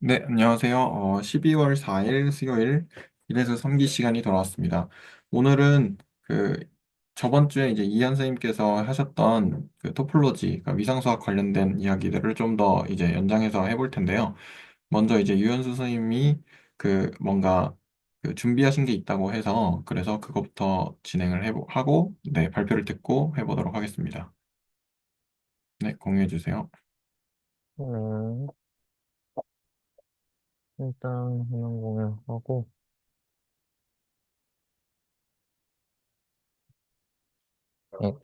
네, 안녕하세요. 12월 4일 수요일 이래서 3기 시간이 돌아왔습니다. 오늘은 저번 주에 이제 이현 선생님께서 하셨던 그 토폴로지, 그러니까 위상수학 관련된 이야기들을 좀 더 이제 연장해서 해볼 텐데요. 먼저 이제 유현수 선생님이 뭔가 준비하신 게 있다고 해서 그래서 그것부터 하고, 네, 발표를 듣고 해보도록 하겠습니다. 네, 공유해 주세요. 음, 일단 화면 공유하고,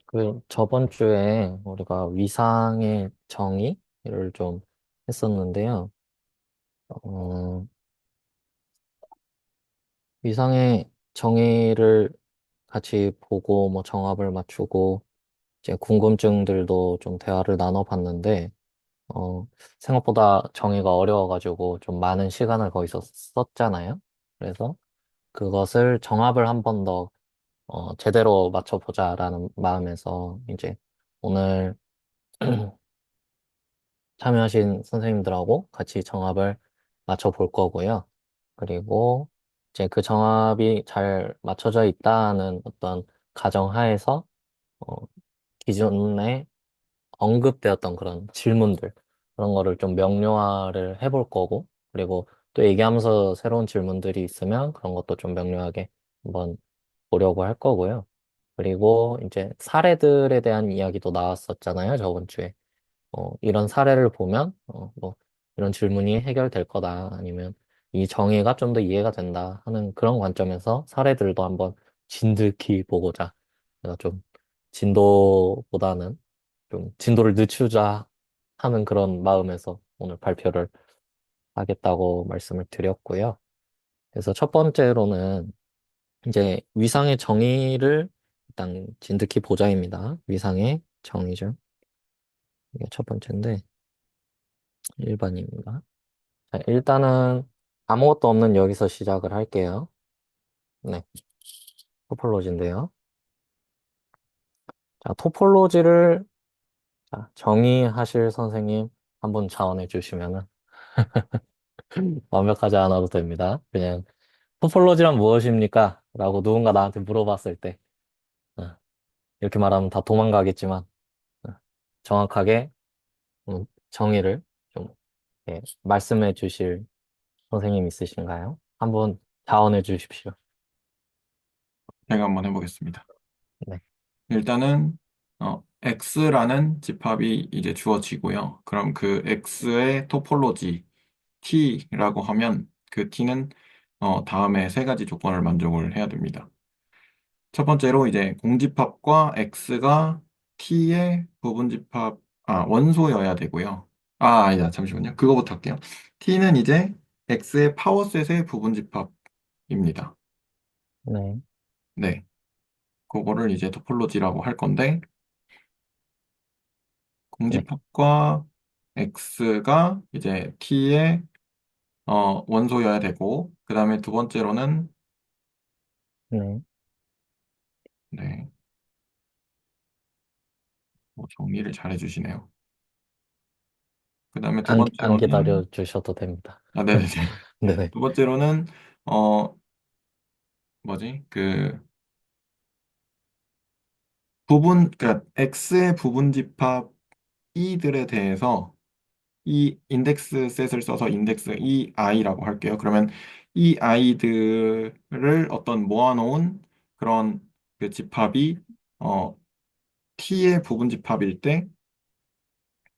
그 저번 주에 우리가 위상의 정의를 좀 했었는데요. 어, 위상의 정의를 같이 보고 뭐 정합을 맞추고 이제 궁금증들도 좀 대화를 나눠봤는데, 어, 생각보다 정의가 어려워가지고 좀 많은 시간을 거기서 썼잖아요. 그래서 그것을 정합을 한 번 더 제대로 맞춰보자라는 마음에서 이제 오늘 참여하신 선생님들하고 같이 정합을 맞춰볼 거고요. 그리고 이제 그 정합이 잘 맞춰져 있다는 어떤 가정하에서 어, 기존에 언급되었던 그런 질문들, 그런 거를 좀 명료화를 해볼 거고, 그리고 또 얘기하면서 새로운 질문들이 있으면 그런 것도 좀 명료하게 한번 보려고 할 거고요. 그리고 이제 사례들에 대한 이야기도 나왔었잖아요, 저번 주에. 이런 사례를 보면, 뭐, 이런 질문이 해결될 거다. 아니면 이 정의가 좀 더 이해가 된다 하는 그런 관점에서 사례들도 한번 진득히 보고자. 그래서 좀 진도보다는 좀 진도를 늦추자 하는 그런 마음에서 오늘 발표를 하겠다고 말씀을 드렸고요. 그래서 첫 번째로는 이제 위상의 정의를 일단 진득히 보자입니다. 위상의 정의죠. 이게 첫 번째인데 일반입니다. 자, 일단은 아무것도 없는 여기서 시작을 할게요. 네, 토폴로지인데요. 자, 토폴로지를 정의하실 선생님 한 분 자원해 주시면은 완벽하지 않아도 됩니다. 그냥 토폴로지란 무엇입니까? 라고 누군가 나한테 물어봤을 때 어, 이렇게 말하면 다 도망가겠지만 어, 정확하게 정의를 좀 말씀해 주실 선생님 있으신가요? 한번 자원해 주십시오. 제가 한번 해보겠습니다. 네, 일단은 X라는 집합이 이제 주어지고요. 그럼 그 X의 토폴로지 T라고 하면 그 T는 다음에 세 가지 조건을 만족을 해야 됩니다. 첫 번째로 이제 공집합과 X가 T의 부분집합, 원소여야 되고요. 아니다, 잠시만요. 그거부터 할게요. T는 이제 X의 파워셋의 부분집합입니다. 네, 네, 그거를 이제 토폴로지라고 할 건데, 네, 공집합과 x가 이제 t의 원소여야 되고, 그 다음에 두 번째로는, 네. 네, 정리를 잘 해주시네요. 그 다음에 두 안 번째로는, 기다려 주셔도 됩니다. 네네네. 네네, 두 번째로는, 어, 뭐지? 그러니까 x의 부분집합 이들에 대해서 이 인덱스 셋을 써서 인덱스 이 i라고 할게요. 그러면 이 i들을 어떤 모아놓은 그런 그 집합이 어, t의 부분 집합일 때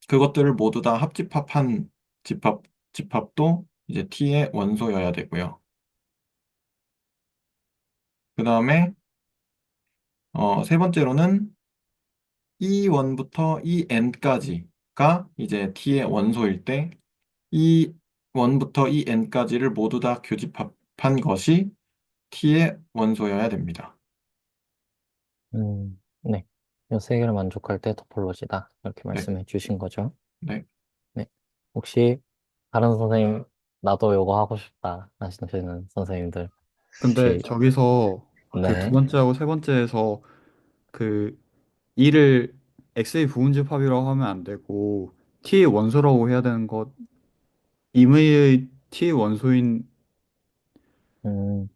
그것들을 모두 다 합집합한 집합 집합도 이제 t의 원소여야 되고요. 그 다음에 세 번째로는 E1부터 EN까지가 이제 t의 원소일 때 E1부터 EN까지를 모두 다 교집합한 것이 t의 원소여야 됩니다. 네. 이 세 개를 만족할 때 토폴로지다. 이렇게 네, 말씀해 주신 거죠. 네. 네. 혹시 다른 선생님, 나도 요거 하고 싶다 하시는 선생님들 근데 혹시, 저기서 그 두 네. 번째하고 세 번째에서 그 2를 x의 부분집합이라고 하면 안 되고 t의 원소라고 해야 되는 것 임의의 T의 원소인. 음,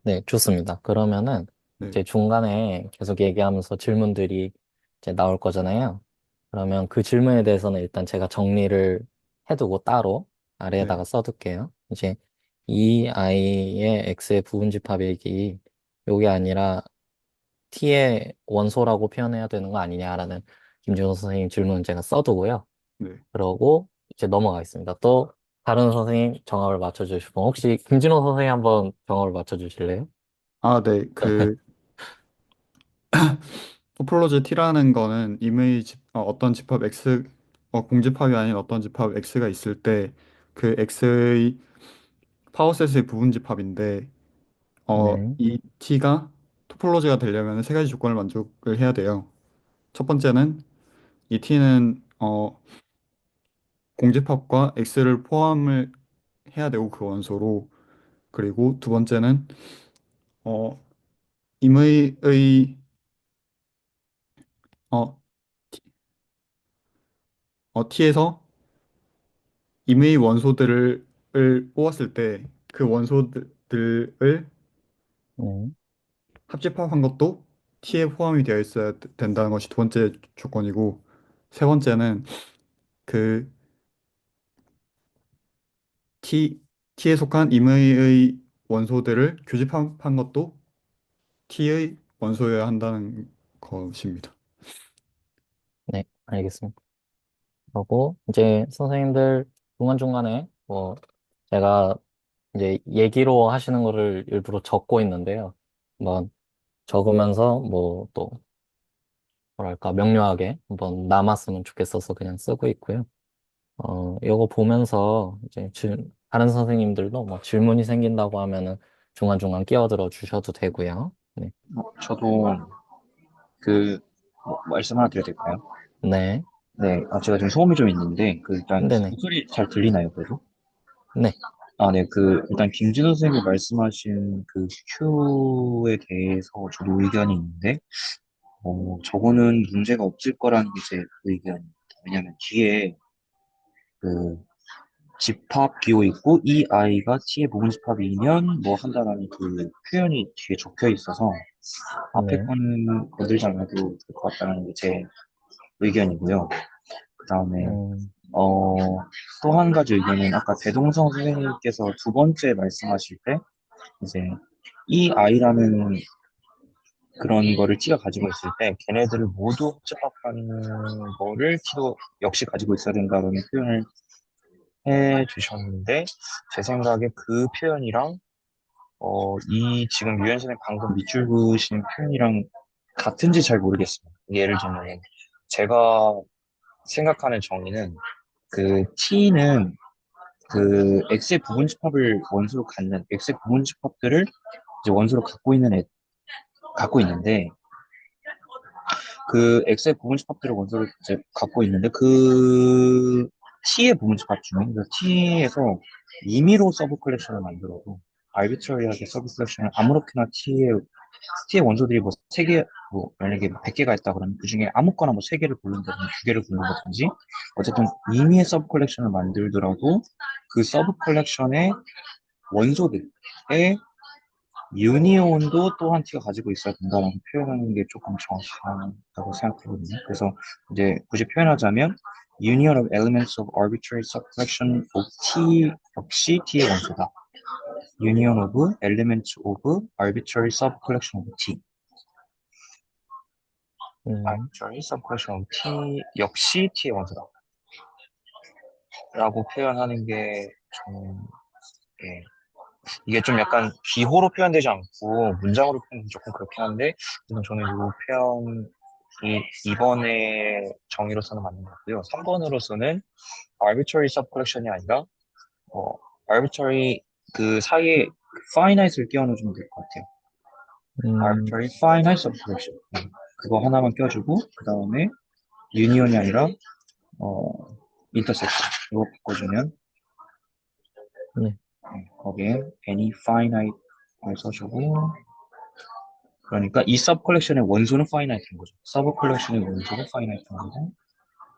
네, 좋습니다. 그러면은 네, 이제 중간에 계속 얘기하면서 질문들이 이제 나올 거잖아요. 그러면 그 질문에 대해서는 일단 제가 정리를 해두고 따로 네, 아래에다가 써둘게요. 이제 이 아이의 x의 부분집합액이 요게 아니라 t의 원소라고 표현해야 되는 거 아니냐라는 김준호 선생님 질문은 제가 써두고요. 네. 그러고 이제 넘어가겠습니다. 또 다른 선생님 정답을 맞춰주실 분 혹시 김진호 선생님 한번 정답을 맞춰주실래요? 아, 네. 그 토폴로지 T라는 거는 어떤 집합 X, 공집합이 아닌 어떤 집합 X가 있을 때 그 X의 파워셋의 부분집합인데, 네, 이 T가 토폴로지가 되려면 세 가지 조건을 만족을 해야 돼요. 첫 번째는 이 T는 공집합과 X를 포함을 해야 되고 그 원소로. 그리고 두 번째는 어, 임의의 어, T에서 임의 원소들을 뽑았을 때 그 원소들을 네, 합집합한 것도 T에 포함이 되어 있어야 된다는 것이 두 번째 조건이고, 세 번째는 그 T, T에 속한 임의의 원소들을 교집합한 것도 T의 원소여야 한다는 것입니다. 네, 알겠습니다. 그리고 이제 선생님들 중간중간에 뭐 제가 이제 얘기로 하시는 거를 일부러 적고 있는데요. 한번 적으면서 뭐 또 뭐랄까 명료하게 한번 남았으면 좋겠어서 그냥 쓰고 있고요. 이거 보면서 이제 다른 선생님들도 뭐 질문이 생긴다고 하면은 중간중간 끼어들어 주셔도 되고요. 네. 저도 말씀 하나 드려도 될까요? 네. 네, 제가 지금 소음이 좀 있는데, 일단, 네네. 목소리 잘 들리나요, 그래도? 네. 네, 일단, 김진호 선생님이 말씀하신 그 Q에 대해서 저도 의견이 있는데, 저거는 문제가 없을 거라는 게 제 의견입니다. 왜냐면 뒤에 그 집합 기호 있고, 이 아이가 T의 부분 집합이면 뭐 한다라는 그 표현이 뒤에 적혀 있어서, 앞에 네. 거는 건들지 않아도 될 것 같다는 게 제 의견이고요. 그 다음에, 음, 어, 또 한 가지 의견은 아까 배동성 선생님께서 두 번째 말씀하실 때, 이제, 이 아이라는 그런 거를 T가 가지고 있을 때, 걔네들을 모두 합집합하는 거를 T도 역시 가지고 있어야 된다는 표현을 해 주셨는데, 제 생각에 그 표현이랑, 지금 유현 선생님 방금 밑줄 그으신 표현이랑 같은지 잘 모르겠습니다. 예를 들면, 제가 생각하는 정의는, T는 X의 부분집합을 원소로 갖는 X의 부분집합들을 이제 원소로 갖고 있는데 그 X의 부분집합들을 원소로 이제 갖고 있는데 T의 부분집합 중에 T에서 임의로 서브 컬렉션을 만들어도 arbitrary하게 서브 컬렉션을 아무렇게나 T의 원소들이 뭐 세 개, 뭐 만약에 100개가 있다 그러면 그 중에 아무거나 뭐 세 개를 고른다든지 두 개를 고른다든지 어쨌든 임의의 서브 컬렉션을 만들더라도 그 서브 컬렉션의 원소들의 유니온도 또한 T가 가지고 있어야 된다라고 표현하는 게 조금 정확하다고 생각하거든요. 그래서 이제 굳이 표현하자면 Union of elements of arbitrary subcollection of T 역시 T의 원소다. Union of elements of arbitrary subcollection of T. 음, arbitrary subcollection of T 역시 T의 원소다. 라고 표현하는 게 좀, 예, 이게 좀 약간 기호로 표현되지 않고 문장으로 표현되면 조금 그렇긴 한데 우선 저는 이 표현이 2번의 정의로서는 맞는 것 같고요. 3번으로서는 arbitrary subcollection이 아니라 어, arbitrary 그 사이에 finite을 끼워 넣어주면 될 것 같아요. 음, arbitrary finite subcollection 그거 하나만 껴주고 그 다음에 union이 아니라 어, intersection 이거 바꿔주면 네. 거기에 any finite을 써주고 그러니까 이 서브 컬렉션의 원소는 파이나이트인 거죠. 서브 컬렉션의 원소가 파이나이트인 거고,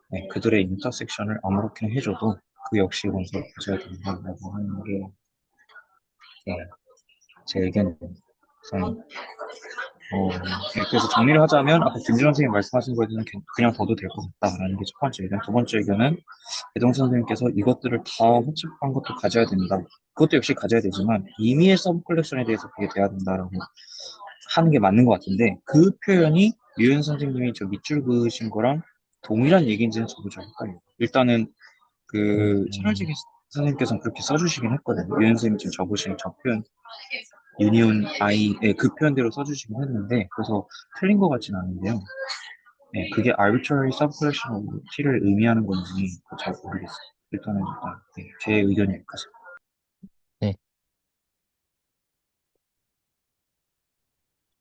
네, 그들의 인터섹션을 아무렇게나 해줘도 그 역시 원소를 가져야 된다고 하는 게 예, 제 의견입니다. 우선 네, 그래서 정리를 하자면 아까 김진원 선생님 말씀하신 거에 대해서는 그냥 둬도 될 것 같다라는 게 첫 번째 의견. 두 번째 의견은 배동 선생님께서 이것들을 다 호집한 것도 가져야 된다. 그것도 역시 가져야 되지만 임의의 서브 컬렉션에 대해서 그게 돼야 된다라고 하는 게 맞는 것 같은데 그 표현이 유현 선생님이 저 밑줄 그으신 거랑 동일한 얘기인지는 저도 잘 헷갈려요. 일단은 그 음, 채널지기 선생님께서는 그렇게 써주시긴 했거든요. 유현 선생님 지금 적으신 저 표현 유니온 아이의 그 표현대로 써주시긴 했는데 그래서 틀린 것 같진 않은데요. 네, 그게 arbitrary subcollection of t를 의미하는 건지 잘 모르겠어요. 일단 네, 제 의견이 여기까지. 네,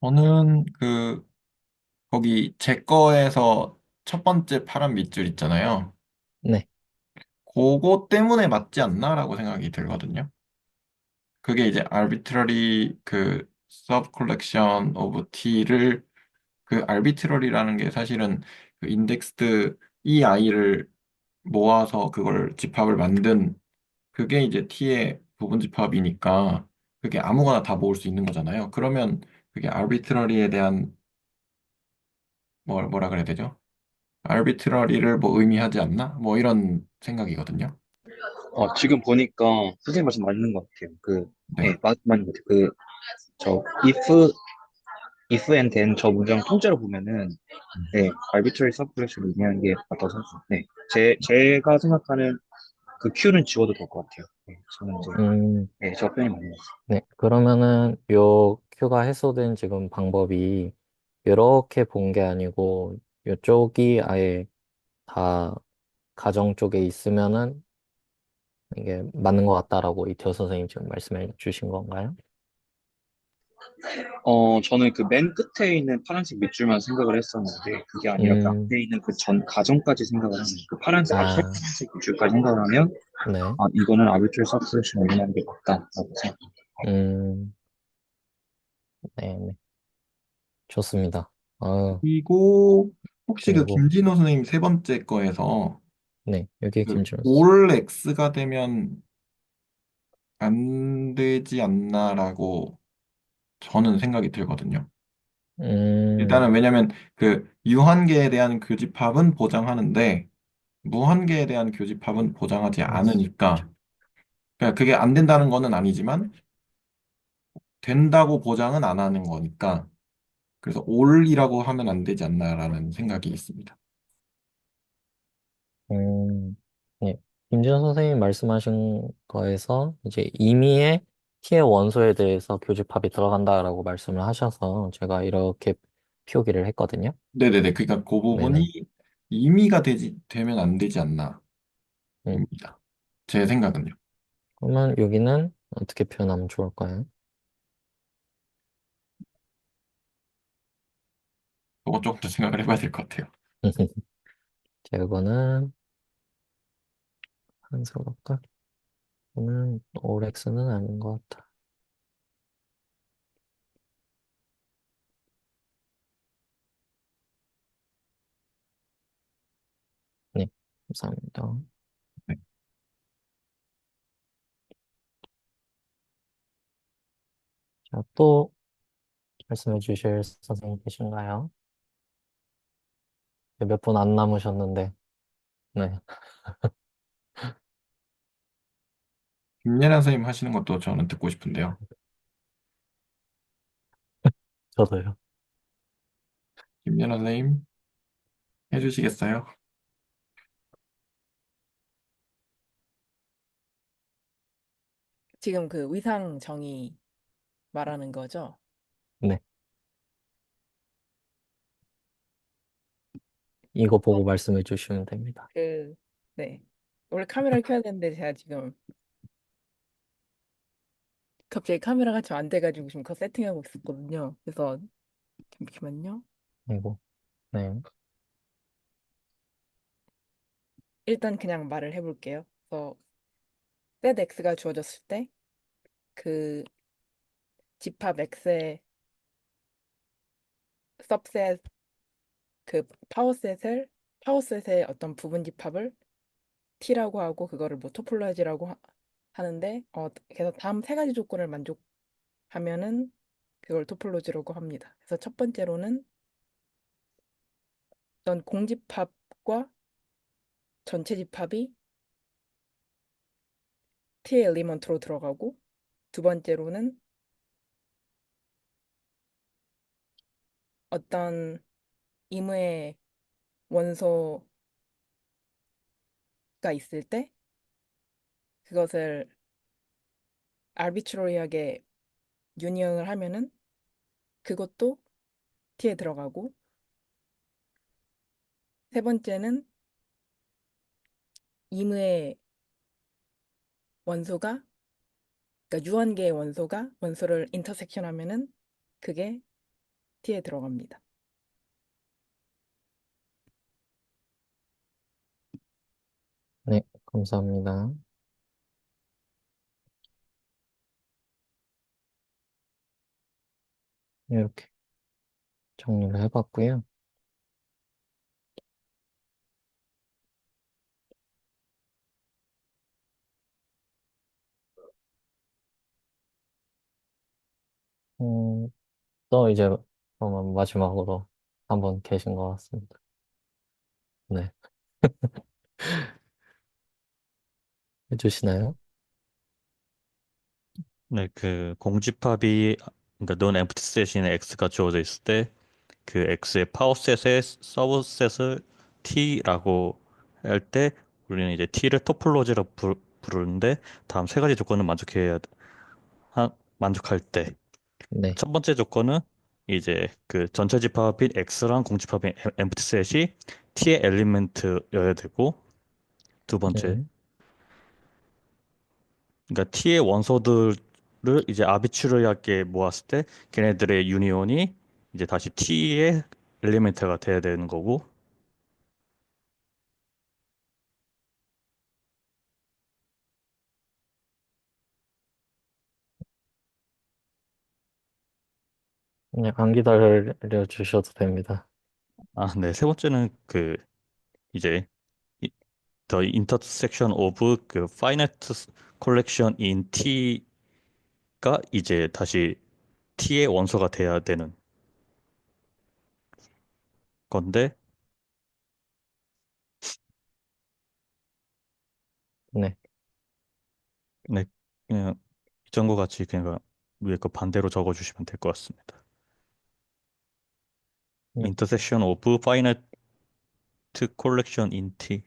저는 거기 제 거에서 첫 번째 파란 밑줄 있잖아요. 네, 그거 때문에 맞지 않나라고 생각이 들거든요. 그게 이제 arbitrary sub collection of T를 arbitrary라는 게 사실은 그 indexed 이 아이를 모아서 그걸 집합을 만든 그게 이제 T의 부분 집합이니까 그게 아무거나 다 모을 수 있는 거잖아요. 그러면 그게 arbitrary에 대한 뭐라 그래야 되죠? arbitrary를 뭐 의미하지 않나? 뭐 이런 생각이거든요. 지금 보니까 선생님 말씀 맞는 것 같아요. 네. 맞는 것 같아요. if and then 저 문장 통째로 보면은, 네, arbitrary subcollection을 의미하는 게 맞다고 생각해요. 네. 제가 생각하는 그 Q는 지워도 될 것 같아요. 네, 저는 이제, 음, 네, 저 표현이 맞는 것 같아요. 네. 그러면은 요 큐가 해소된 지금 방법이 이렇게 본 게 아니고 요쪽이 아예 다 가정 쪽에 있으면은 이게 맞는 것 같다라고 이태호 선생님 지금 말씀해 주신 건가요? 저는 그 맨 끝에 있는 파란색 밑줄만 생각을 했었는데, 그게 아니라 그 음, 앞에 있는 그 전 가정까지 생각을 하면, 그 파란색, 앞에 아, 파란색 밑줄까지 생각을 하면, 네. 이거는 arbitrary subcollection을 의미하는 게 맞다라고 생각합니다. 음, 네, 네. 좋습니다. 그리고 혹시 그 그리고, 김진호 선생님 세 번째 거에서 네, 여기 김준호 씨. 올 X가 되면 안 되지 않나라고 저는 생각이 들거든요. 음, 일단은 왜냐면 유한계에 대한 교집합은 보장하는데 무한계에 대한 교집합은 보장하지 않으니까 그러니까 그게 안 된다는 거는 아니지만 된다고 보장은 안 하는 거니까 그래서 올이라고 하면 안 되지 않나라는 생각이 있습니다. 네. 김준호 선생님 말씀하신 거에서 이제 임의의 T의 원소에 대해서 교집합이 들어간다라고 말씀을 하셔서 제가 이렇게 표기를 했거든요. 네네네. 그러니까 그 부분이 네네. 임의가 되면 안 되지 않나입니다. 음, 제 생각은요. 그러면 여기는 어떻게 표현하면 좋을까요? 그거 조금 더 생각을 해봐야 될 것 같아요. 제가 이거는 한색으로 할까? 저는 OX는 아닌 것 같아. 네, 감사합니다. 네. 자, 또 말씀해 주실 선생님 계신가요? 몇 분 안 남으셨는데, 네, 김예나 선생님 하시는 것도 저는 듣고 싶은데요. 저도요. 김예나 선생님 해주시겠어요? 지금 그 위상 정의 말하는 거죠? 네, 이거 어, 보고 말씀해 주시면 됩니다. 네. 원래 카메라를 켜야 되는데 제가 지금 갑자기 카메라가 좀 안 돼가지고 지금 그거 세팅하고 있었거든요. 그래서 잠시만요. 이거, 네, 일단 그냥 말을 해볼게요. 그래서 set x가 주어졌을 때 그 집합 x의 subset 그 파워셋의 어떤 부분 집합을 T라고 하고 그거를 뭐 토폴로지라고 하는데 그래서 다음 세 가지 조건을 만족하면은 그걸 토폴로지라고 합니다. 그래서 첫 번째로는 어떤 공집합과 전체 집합이 T의 엘리먼트로 들어가고 두 번째로는 어떤 임의의 원소가 있을 때 그것을 arbitrary하게 유니언을 하면은 그것도 T에 들어가고 세 번째는 임의의 원소가 그러니까 유한계의 원소가 원소를 인터섹션 하면은 그게 T에 들어갑니다. 네, 감사합니다. 이렇게 정리를 해봤고요. 음, 또 이제 그러면 마지막으로 한 분 계신 것 같습니다. 네, 해주시나요? 네, 그 공집합이 그러니까 non empty set인 x가 주어져 있을 때 그 x의 파워셋의 서브셋을 t라고 할 때 우리는 이제 t를 토폴로지라고 부르는데 다음 세 가지 조건을 만족할 때 네, 첫 번째 조건은 이제 그 전체 집합인 x랑 공집합인 empty set이 t의 엘리멘트여야 되고 두 번째 네, 그러니까 T의 원소들을 이제 아비추르하게 모았을 때 걔네들의 유니온이 이제 다시 T의 엘리멘트가 돼야 되는 거고 그냥 안 기다려 주셔도 됩니다. 아, 네. 세 번째는 그 이제 이- the intersection of 그 finite collection in T가 이제 다시 T의 원소가 돼야 되는 건데 네, 네. 그냥 이전과 같이 그냥 위에 거 반대로 적어 주시면 될 것 같습니다. 네, intersection of finite collection in T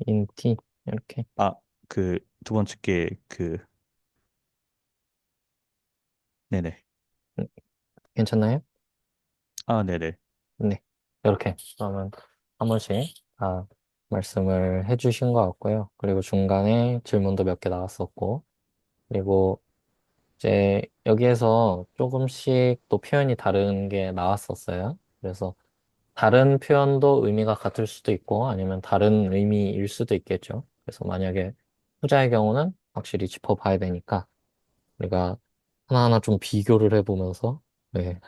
인티 이렇게 아, 그 두 번째 게 그 네네. 음, 괜찮나요? 아, 네네. 네, 이렇게 그러면 한 번씩 다 말씀을 해주신 것 같고요. 그리고 중간에 질문도 몇 개 나왔었고, 그리고 이제 여기에서 조금씩 또 표현이 다른 게 나왔었어요. 그래서 다른 표현도 의미가 같을 수도 있고 아니면 다른 의미일 수도 있겠죠. 그래서 만약에 후자의 경우는 확실히 짚어봐야 되니까 우리가 하나하나 좀 비교를 해보면서 네,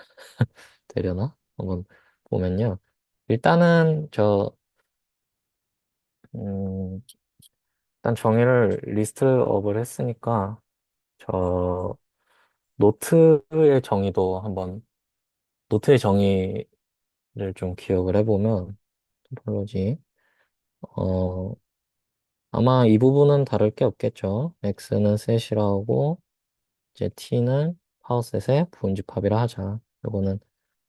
되려나? 한번 보면요. 일단은 음, 일단 정의를 리스트업을 했으니까 저 노트의 정의도 한번 노트의 정의를 좀 기억을 해보면 토폴로지 어 아마 이 부분은 다를 게 없겠죠. X는 셋이라고 이제 T는 파워셋의 부분집합이라 하자. 이거는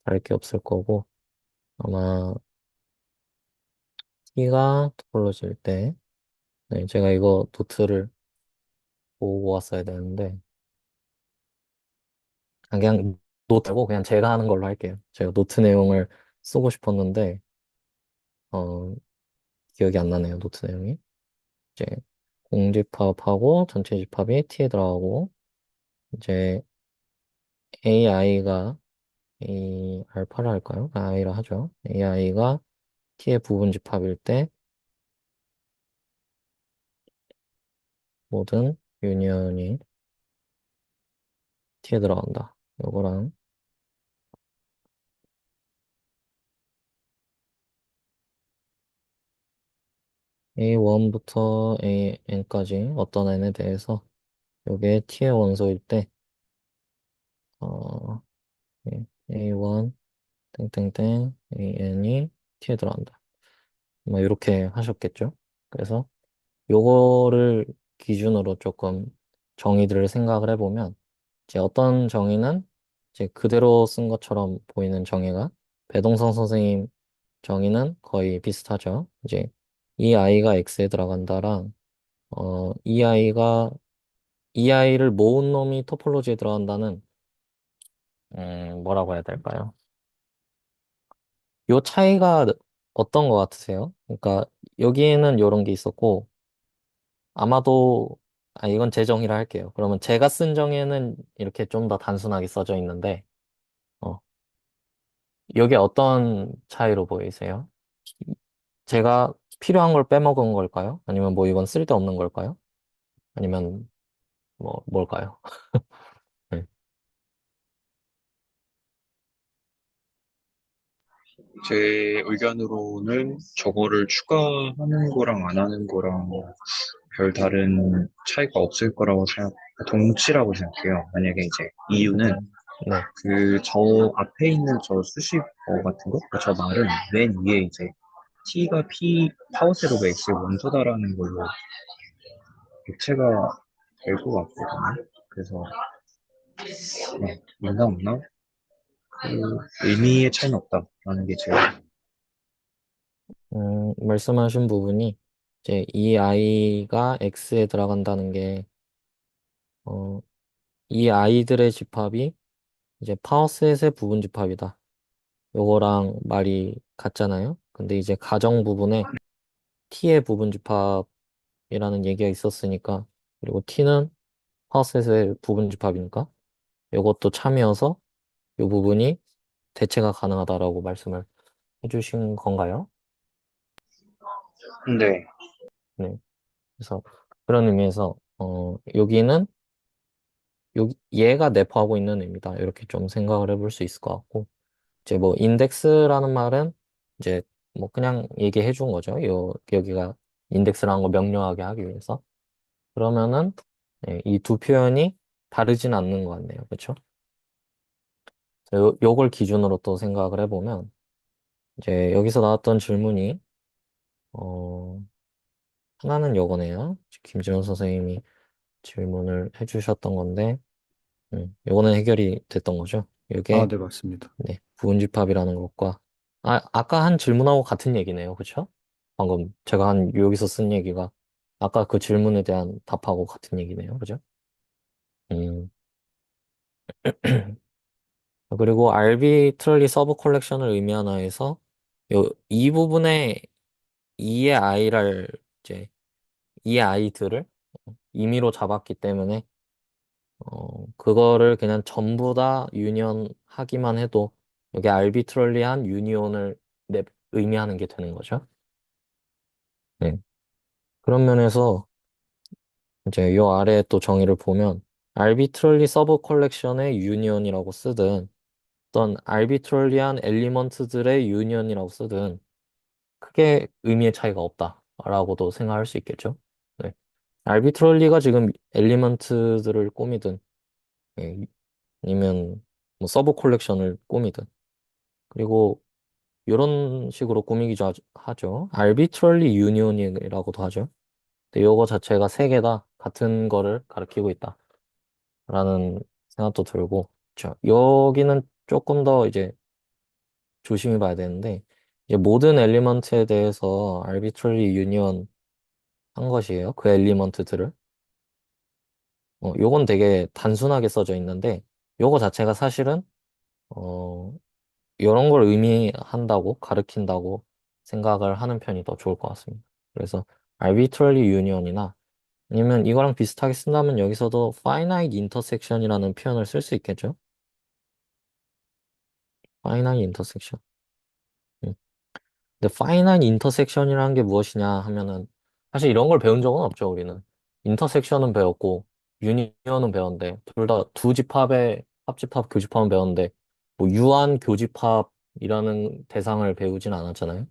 다를 게 없을 거고 아마 T가 토폴로지일 때 네, 제가 이거 노트를 보고 왔어야 되는데 그냥 노트고 그냥 제가 하는 걸로 할게요. 제가 노트 내용을 쓰고 싶었는데 어, 기억이 안 나네요. 노트 내용이. 이제 공집합하고 전체 집합이 T에 들어가고 이제 AI가 이 알파를 할까요? I라 하죠. AI가 T의 부분 집합일 때 모든 유니언이 T에 들어간다. 요거랑 A1부터 AN까지 어떤 n에 대해서 요게 t의 원소일 때, 어, A1 땡땡땡 AN이 t에 들어간다. 뭐 이렇게 하셨겠죠? 그래서 요거를 기준으로 조금 정의들을 생각을 해보면 이제 어떤 정의는 이제 그대로 쓴 것처럼 보이는 정의가 배동성 선생님 정의는 거의 비슷하죠. 이제 이 아이가 X에 들어간다랑 이 아이를 모은 놈이 토폴로지에 들어간다는 뭐라고 해야 될까요? 요 차이가 어떤 것 같으세요? 그러니까 여기에는 요런 게 있었고 아마도 이건 제 정의라 할게요. 그러면 제가 쓴 정의는 이렇게 좀 더 단순하게 써져 있는데 어, 이게 어떤 차이로 보이세요? 제가 필요한 걸 빼먹은 걸까요? 아니면 뭐 이건 쓸데없는 걸까요? 아니면 뭐 뭘까요? 네. 제 의견으로는 저거를 추가하는 거랑 안 하는 거랑 별 다른 차이가 없을 거라고 동치라고 생각해요. 만약에 이제 이유는 네. 저 앞에 있는 저 수식어 같은 거, 저 말은 맨 위에 이제 T가 P 파워세로가 X의 원소다라는 걸로 교체가 될 것 같거든요. 그래서 있나 없나? 의미의 차이는 없다라는 게 제. 말씀하신 부분이 이제 이 아이가 X에 들어간다는 게 어, 이 아이들의 집합이 이제 파워셋의 부분 집합이다. 요거랑 말이 같잖아요. 근데 이제 가정 부분에 T의 부분 집합이라는 얘기가 있었으니까 그리고 T는 파워셋의 부분 집합이니까 요것도 참이어서 요 부분이 대체가 가능하다라고 말씀을 해주신 건가요? 네. 네. 그래서 그런 의미에서 여기는 얘가 내포하고 있는 의미다. 이렇게 좀 생각을 해볼 수 있을 것 같고 이제 뭐 인덱스라는 말은 이제 뭐 그냥 얘기해 준 거죠. 여기가 인덱스라는 거 명료하게 하기 위해서. 그러면은 이 두 표현이 다르진 않는 것 같네요. 그렇죠? 요걸 기준으로 또 생각을 해보면 이제 여기서 나왔던 질문이 어, 하나는 요거네요. 김지원 선생님이 질문을 해주셨던 건데 요거는 해결이 됐던 거죠. 아, 요게 네, 맞습니다. 네, 부분집합이라는 것과 아까 한 질문하고 같은 얘기네요. 그렇죠? 방금 제가 여기서 쓴 얘기가 아까 그 질문에 대한 답하고 같은 얘기네요. 그죠? 음. 그리고 arbitrary 서브 컬렉션을 의미하나 해서 이 부분에 이의 아이를 이제 이의 아이들을 임의로 잡았기 때문에 그거를 그냥 전부 다 유니언하기만 해도 여기 arbitrary한 유니온을 의미하는 게 되는 거죠. 네. 그런 면에서 이제 요 아래 또 정의를 보면 arbitrarily 서브 컬렉션의 유니온이라고 쓰든 어떤 arbitrary한 엘리먼트들의 유니온이라고 쓰든 크게 의미의 차이가 없다라고도 생각할 수 있겠죠. 네. arbitrary가 지금 엘리먼트들을 꾸미든 예, 아니면 뭐 서브 컬렉션을 꾸미든 그리고 이런 식으로 꾸미기도 하죠. arbitrarily union이라고도 하죠. 근데 요거 자체가 세 개 다 같은 거를 가리키고 있다라는 생각도 들고, 자, 여기는 조금 더 이제 조심히 봐야 되는데, 이제 모든 엘리먼트에 대해서 arbitrary union 한 것이에요. 그 엘리먼트들을. 요건 되게 단순하게 써져 있는데, 요거 자체가 사실은, 어, 이런 걸 의미한다고, 가리킨다고 생각을 하는 편이 더 좋을 것 같습니다. 그래서 arbitrary union이나 아니면 이거랑 비슷하게 쓴다면 여기서도 finite intersection이라는 표현을 쓸 수 있겠죠? finite intersection. 음. 근데 finite intersection이라는 게 무엇이냐 하면은 사실 이런 걸 배운 적은 없죠, 우리는. intersection은 배웠고 union은 배웠는데 둘 다 두 집합의 합집합, 교집합은 배웠는데 뭐 유한 교집합이라는 대상을 배우진 않았잖아요.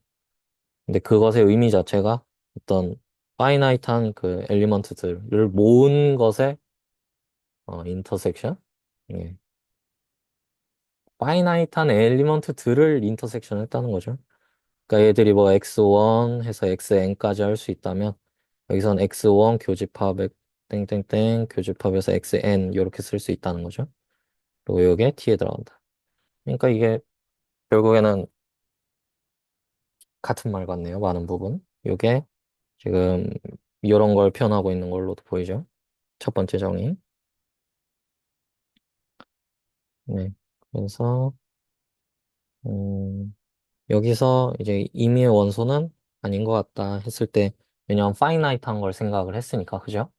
근데 그것의 의미 자체가 어떤 파이나이트한 그 엘리먼트들을 모은 것의 인터섹션? 예. 파이나이트한 엘리먼트들을 인터섹션 했다는 거죠. 그러니까 얘들이 뭐 x1 해서 xn까지 할 수 있다면 여기선 x1 교집합 땡땡땡 교집합에서 xn 이렇게 쓸 수 있다는 거죠. 그리고 이게 t에 들어간다. 그러니까 이게 결국에는 같은 말 같네요. 많은 부분. 이게 지금 이런 걸 표현하고 있는 걸로도 보이죠. 첫 번째 정의. 네. 그래서 여기서 이제 임의의 원소는 아닌 것 같다 했을 때 왜냐하면 파이나이트한 걸 생각을 했으니까 그죠?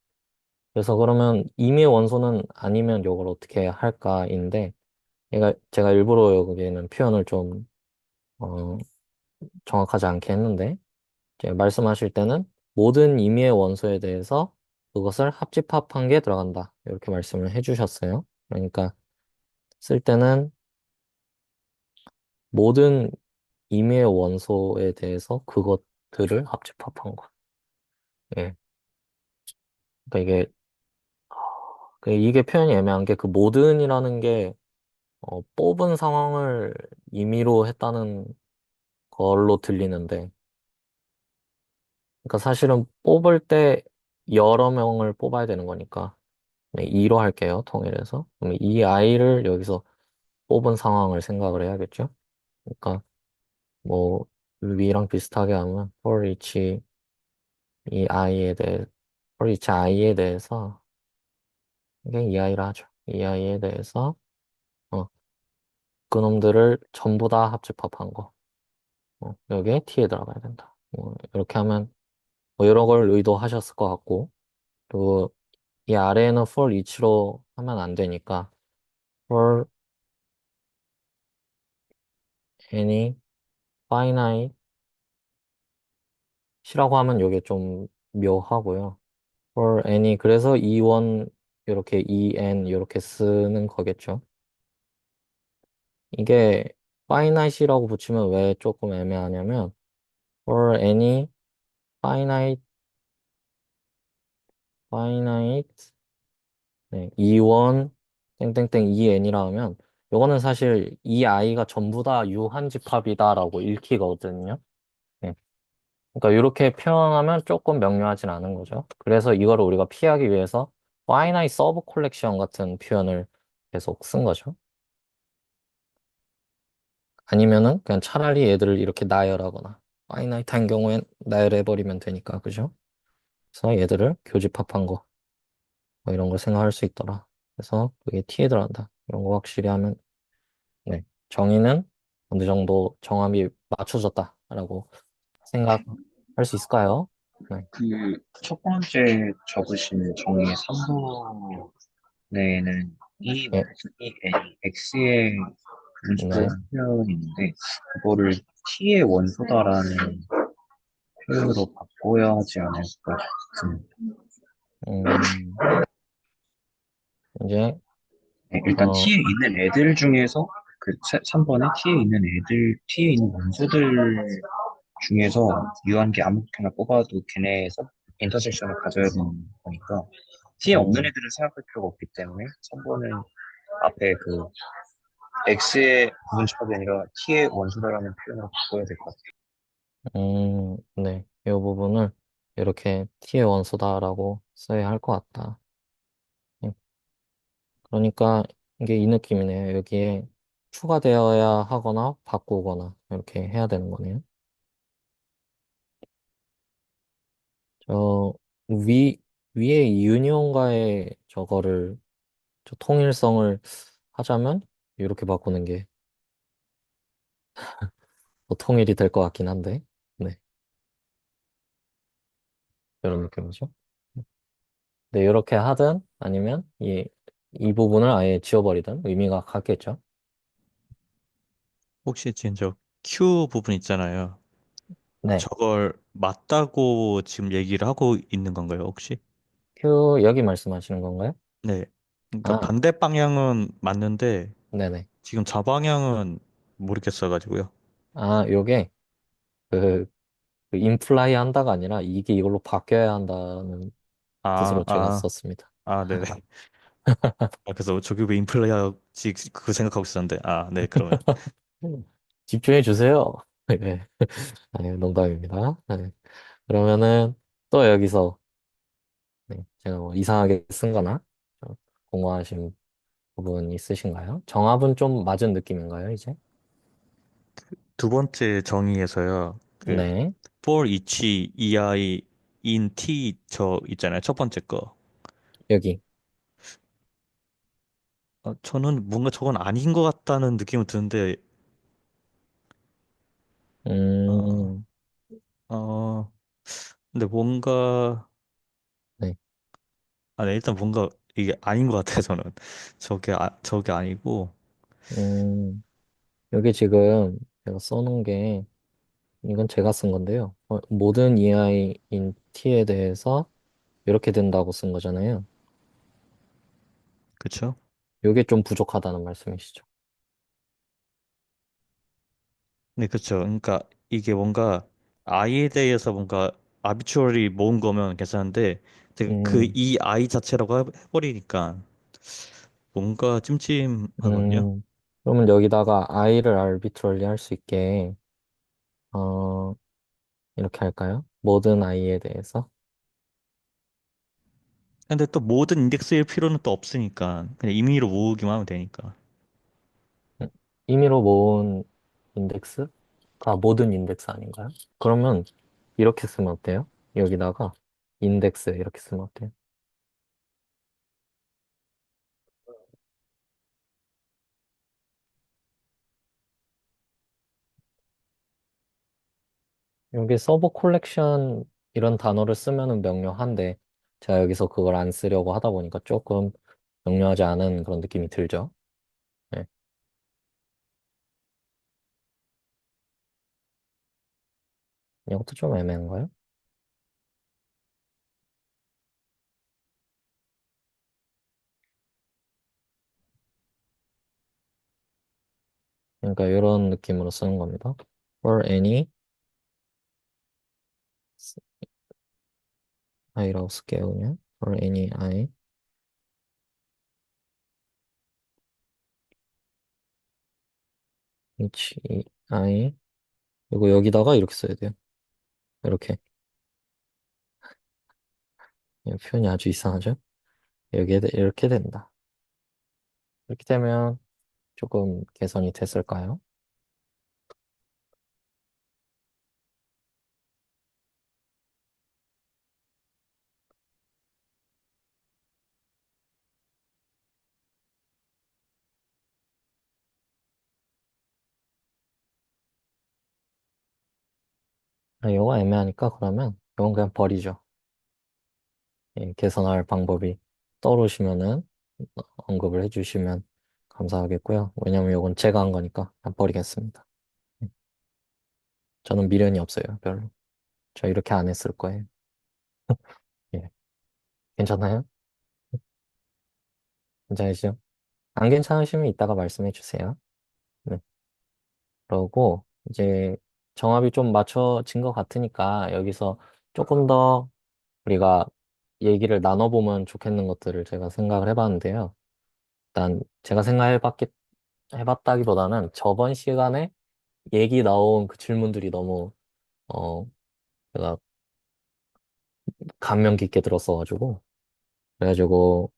그래서 그러면 임의의 원소는 아니면 이걸 어떻게 할까인데 얘가 제가 일부러 여기에는 표현을 좀 어, 정확하지 않게 했는데 이제 말씀하실 때는 모든 임의의 원소에 대해서 그것을 합집합한 게 들어간다 이렇게 말씀을 해주셨어요. 그러니까 쓸 때는 모든 임의의 원소에 대해서 그것들을 합집합한 거. 예. 그러니까 이게 표현이 애매한 게 그 모든이라는 게 뽑은 상황을 임의로 했다는 걸로 들리는데, 그러니까 사실은 뽑을 때 여러 명을 뽑아야 되는 거니까, 네, 2로 할게요, 통일해서. 그럼 이 아이를 여기서 뽑은 상황을 생각을 해야겠죠? 그러니까 뭐 위랑 비슷하게 하면 for each 이 아이에 대해 for each 아이에 대해서 이게 이 아이라 하죠. 이 아이에 대해서 어, 그놈들을 전부 다 합집합한 거. 여기에 t에 들어가야 된다. 이렇게 하면 뭐 여러 걸 의도하셨을 것 같고 그리고 이 아래에는 for each로 하면 안 되니까 for any finite이라고 하면 이게 좀 묘하고요. for any 그래서 e1 이렇게 en 이렇게 쓰는 거겠죠. 이게 finite이라고 붙이면 왜 조금 애매하냐면 for any finite finite 네, e1 땡땡땡 en이라 하면 요거는 사실 이 아이가 전부 다 유한집합이다라고 읽히거든요. 네. 그러니까 이렇게 표현하면 조금 명료하진 않은 거죠. 그래서 이거를 우리가 피하기 위해서 finite sub collection 같은 표현을 계속 쓴 거죠. 아니면은 그냥 차라리 얘들을 이렇게 나열하거나 finite한 경우엔 나열해버리면 되니까 그죠? 그래서 얘들을 교집합한 거 뭐 이런 걸 생각할 수 있더라. 그래서 그게 t에 들어간다. 이런 거 확실히 하면 네. 정의는 어느 정도 정함이 맞춰졌다라고 생각할 수 있을까요? 네. 그 첫 번째 적으신 정의 3번에는 E 예, 마이너스 E N X의 네. 분수라는 표현이 있는데 그거를 T의 원소다라는 표현으로 바꿔야 하지 않을까 싶습니다. 음, 이제, 네, 일단 어, T에 있는 애들 중에서 그 3번에 T에 있는 원소들 중에서 유한계 아무렇게나 뽑아도 걔네 인터섹션을 가져야 되는 거니까 T에 없는 음, 애들을 생각할 필요가 없기 때문에 3번은 앞에 그 X의 부분집합이 아니라 T의 원소다라는 표현으로 바꿔야 될 것 같아요. 네. 이 부분을 이렇게 T의 원소다라고 써야 할 것 같다. 예. 그러니까 이게 이 느낌이네요. 여기에 추가되어야 하거나 바꾸거나 이렇게 해야 되는 거네요. 저 위에 유니온과의 저거를 저 통일성을 하자면 이렇게 바꾸는 게 더 통일이 될 것 같긴 한데 네 이런 느낌이죠. 네 이렇게 하든 아니면 이 부분을 아예 지워버리든 의미가 같겠죠. 혹시 지금 저 Q 부분 있잖아요. 네 저걸 맞다고 지금 얘기를 하고 있는 건가요, 혹시? Q 여기 말씀하시는 건가요? 네. 그러니까 아 반대 방향은 맞는데 네네 지금 좌방향은 모르겠어가지고요. 아 요게 그 그 임플라이 한다가 아니라 이게 이걸로 바뀌어야 한다는 아, 뜻으로 제가 아, 썼습니다. 아, 네네. 아, 그래서 저기 왜 인플레이어지 그 생각하고 있었는데, 아, 네, 그러면. 집중해 주세요. 네, 아니, 농담입니다. 네. 그러면은 또 여기서 네, 제가 뭐 이상하게 쓴 거나 좀 공허하신 부분 있으신가요? 정합은 좀 맞은 느낌인가요, 이제? 두 번째 정의에서요, 그, 네, for each ei in t 저 있잖아요. 첫 번째 거. 여기. 저는 뭔가 저건 아닌 것 같다는 느낌이 드는데, 어, 음, 어, 근데 뭔가, 네. 네, 일단 뭔가 이게 아닌 것 같아요, 저는. 저게 아니고, 음, 여기 지금 제가 써놓은 게 이건 제가 쓴 건데요. 모든 EI인 T에 대해서 이렇게 된다고 쓴 거잖아요. 그쵸? 이게 좀 부족하다는 말씀이시죠? 네, 그쵸. 그러니까 이게 뭔가 i에 대해서 뭔가 아비추얼리 모은 거면 괜찮은데, 음, 이 i 자체라고 해버리니까 뭔가 찜찜하거든요. 음, 그러면 여기다가 I를 arbitrarily 할 수 있게, 어, 이렇게 할까요? 모든 I에 대해서. 근데 또 모든 인덱스일 필요는 또 없으니까 그냥 임의로 모으기만 하면 되니까. 음, 임의로 모은 인덱스가 모든 인덱스 아닌가요? 그러면 이렇게 쓰면 어때요? 여기다가 인덱스 이렇게 쓰면 어때요? 여기 서버 콜렉션 이런 단어를 쓰면은 명료한데 제가 여기서 그걸 안 쓰려고 하다 보니까 조금 명료하지 않은 그런 느낌이 들죠. 네. 이것도 좀 애매한가요? 그러니까 이런 느낌으로 쓰는 겁니다. for any i라고 쓸게요, 그냥. for any I each I 그리고 여기다가 이렇게 써야 돼요. 이렇게. 표현이 아주 이상하죠? 여기에 이렇게 된다. 이렇게 되면 조금 개선이 됐을까요? 이거 애매하니까 그러면 이건 그냥 버리죠. 개선할 방법이 떠오르시면은 언급을 해주시면 감사하겠고요. 왜냐면 이건 제가 한 거니까 그냥 버리겠습니다. 예, 저는 미련이 없어요, 별로. 저 이렇게 안 했을 거예요. 예, 괜찮아요? 괜찮으시죠? 안 괜찮으시면 이따가 말씀해 주세요. 네. 그러고 이제 정합이 좀 맞춰진 것 같으니까 여기서 조금 더 우리가 얘기를 나눠보면 좋겠는 것들을 제가 생각을 해봤는데요. 일단 제가 해봤다기보다는 저번 시간에 얘기 나온 그 질문들이 너무 어 제가 감명 깊게 들었어가지고 그래가지고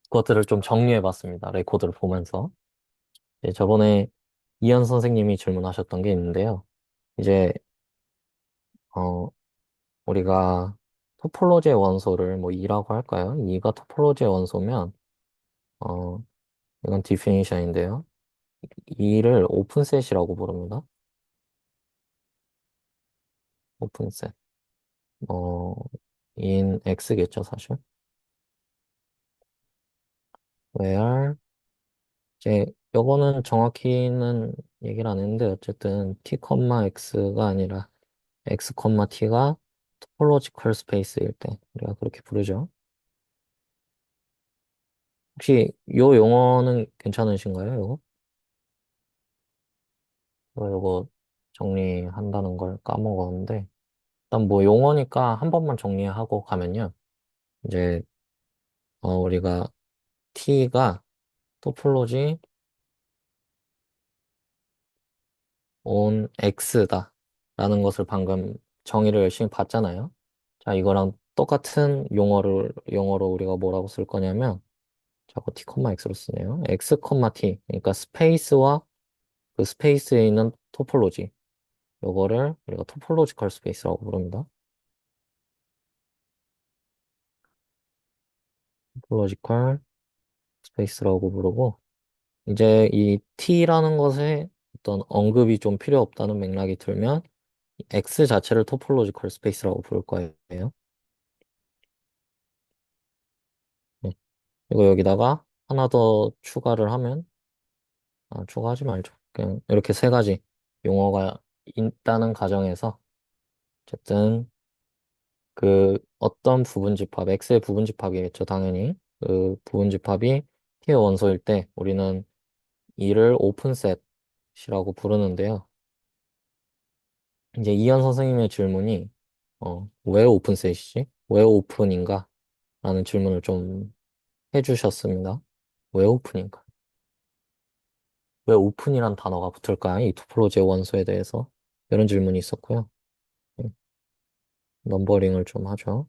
그것들을 좀 정리해봤습니다. 레코드를 보면서 저번에 이현 선생님이 질문하셨던 게 있는데요. 이제 어 우리가 토폴로지의 원소를 뭐 E라고 할까요? E가 토폴로지의 원소면 어 이건 디피니션인데요. E를 오픈셋이라고 부릅니다. 오픈셋. 어 in X겠죠, 사실. where 이제 요거는 정확히는 얘기를 안 했는데 어쨌든 t, x가 아니라 x, t가 토폴로지컬 스페이스일 때 우리가 그렇게 부르죠. 혹시 요 용어는 괜찮으신가요? 요거 정리한다는 걸 까먹었는데 일단 뭐 용어니까 한 번만 정리하고 가면요. 이제 우리가 t가 토폴로지 on x다 라는 것을 방금 정의를 열심히 봤잖아요. 자, 이거랑 똑같은 영어로 우리가 뭐라고 쓸 거냐면 자꾸 t, x로 쓰네요. x, t. 그러니까 스페이스와 그 스페이스에 있는 토폴로지. 요거를 우리가 토폴로지컬 스페이스라고 부릅니다. 토폴로지컬 스페이스라고 부르고 이제 이 t라는 것에 어떤 언급이 좀 필요 없다는 맥락이 들면 x 자체를 토폴로지컬 스페이스라고 부를 거예요. 네. 그리고 여기다가 하나 더 추가를 하면 추가하지 말죠. 그냥 이렇게 세 가지 용어가 있다는 가정에서 어쨌든 그 어떤 부분집합, x의 부분집합이겠죠, 당연히. 그 부분집합이 t의 원소일 때 우리는 이를 오픈셋이라고 부르는데요. 이제 이현 선생님의 질문이 왜 오픈셋이지? 왜 오픈인가? 라는 질문을 좀 해주셨습니다. 왜 오픈인가? 왜 오픈이란 단어가 붙을까? 이 토폴로지의 원소에 대해서 이런 질문이 있었고요. 네, 넘버링을 좀 하죠.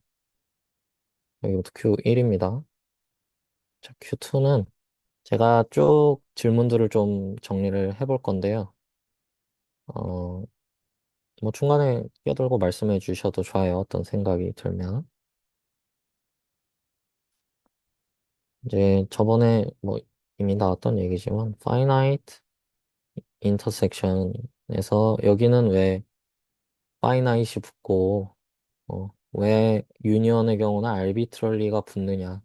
여기부터 Q1입니다. 자, Q2는 제가 쭉 질문들을 좀 정리를 해볼 건데요. 어, 뭐 중간에 끼어들고 말씀해 주셔도 좋아요. 어떤 생각이 들면. 이제 저번에 뭐 이미 나왔던 얘기지만 finite intersection에서 여기는 왜 finite이 붙고 왜 유니언의 경우는 arbitrary가 붙느냐,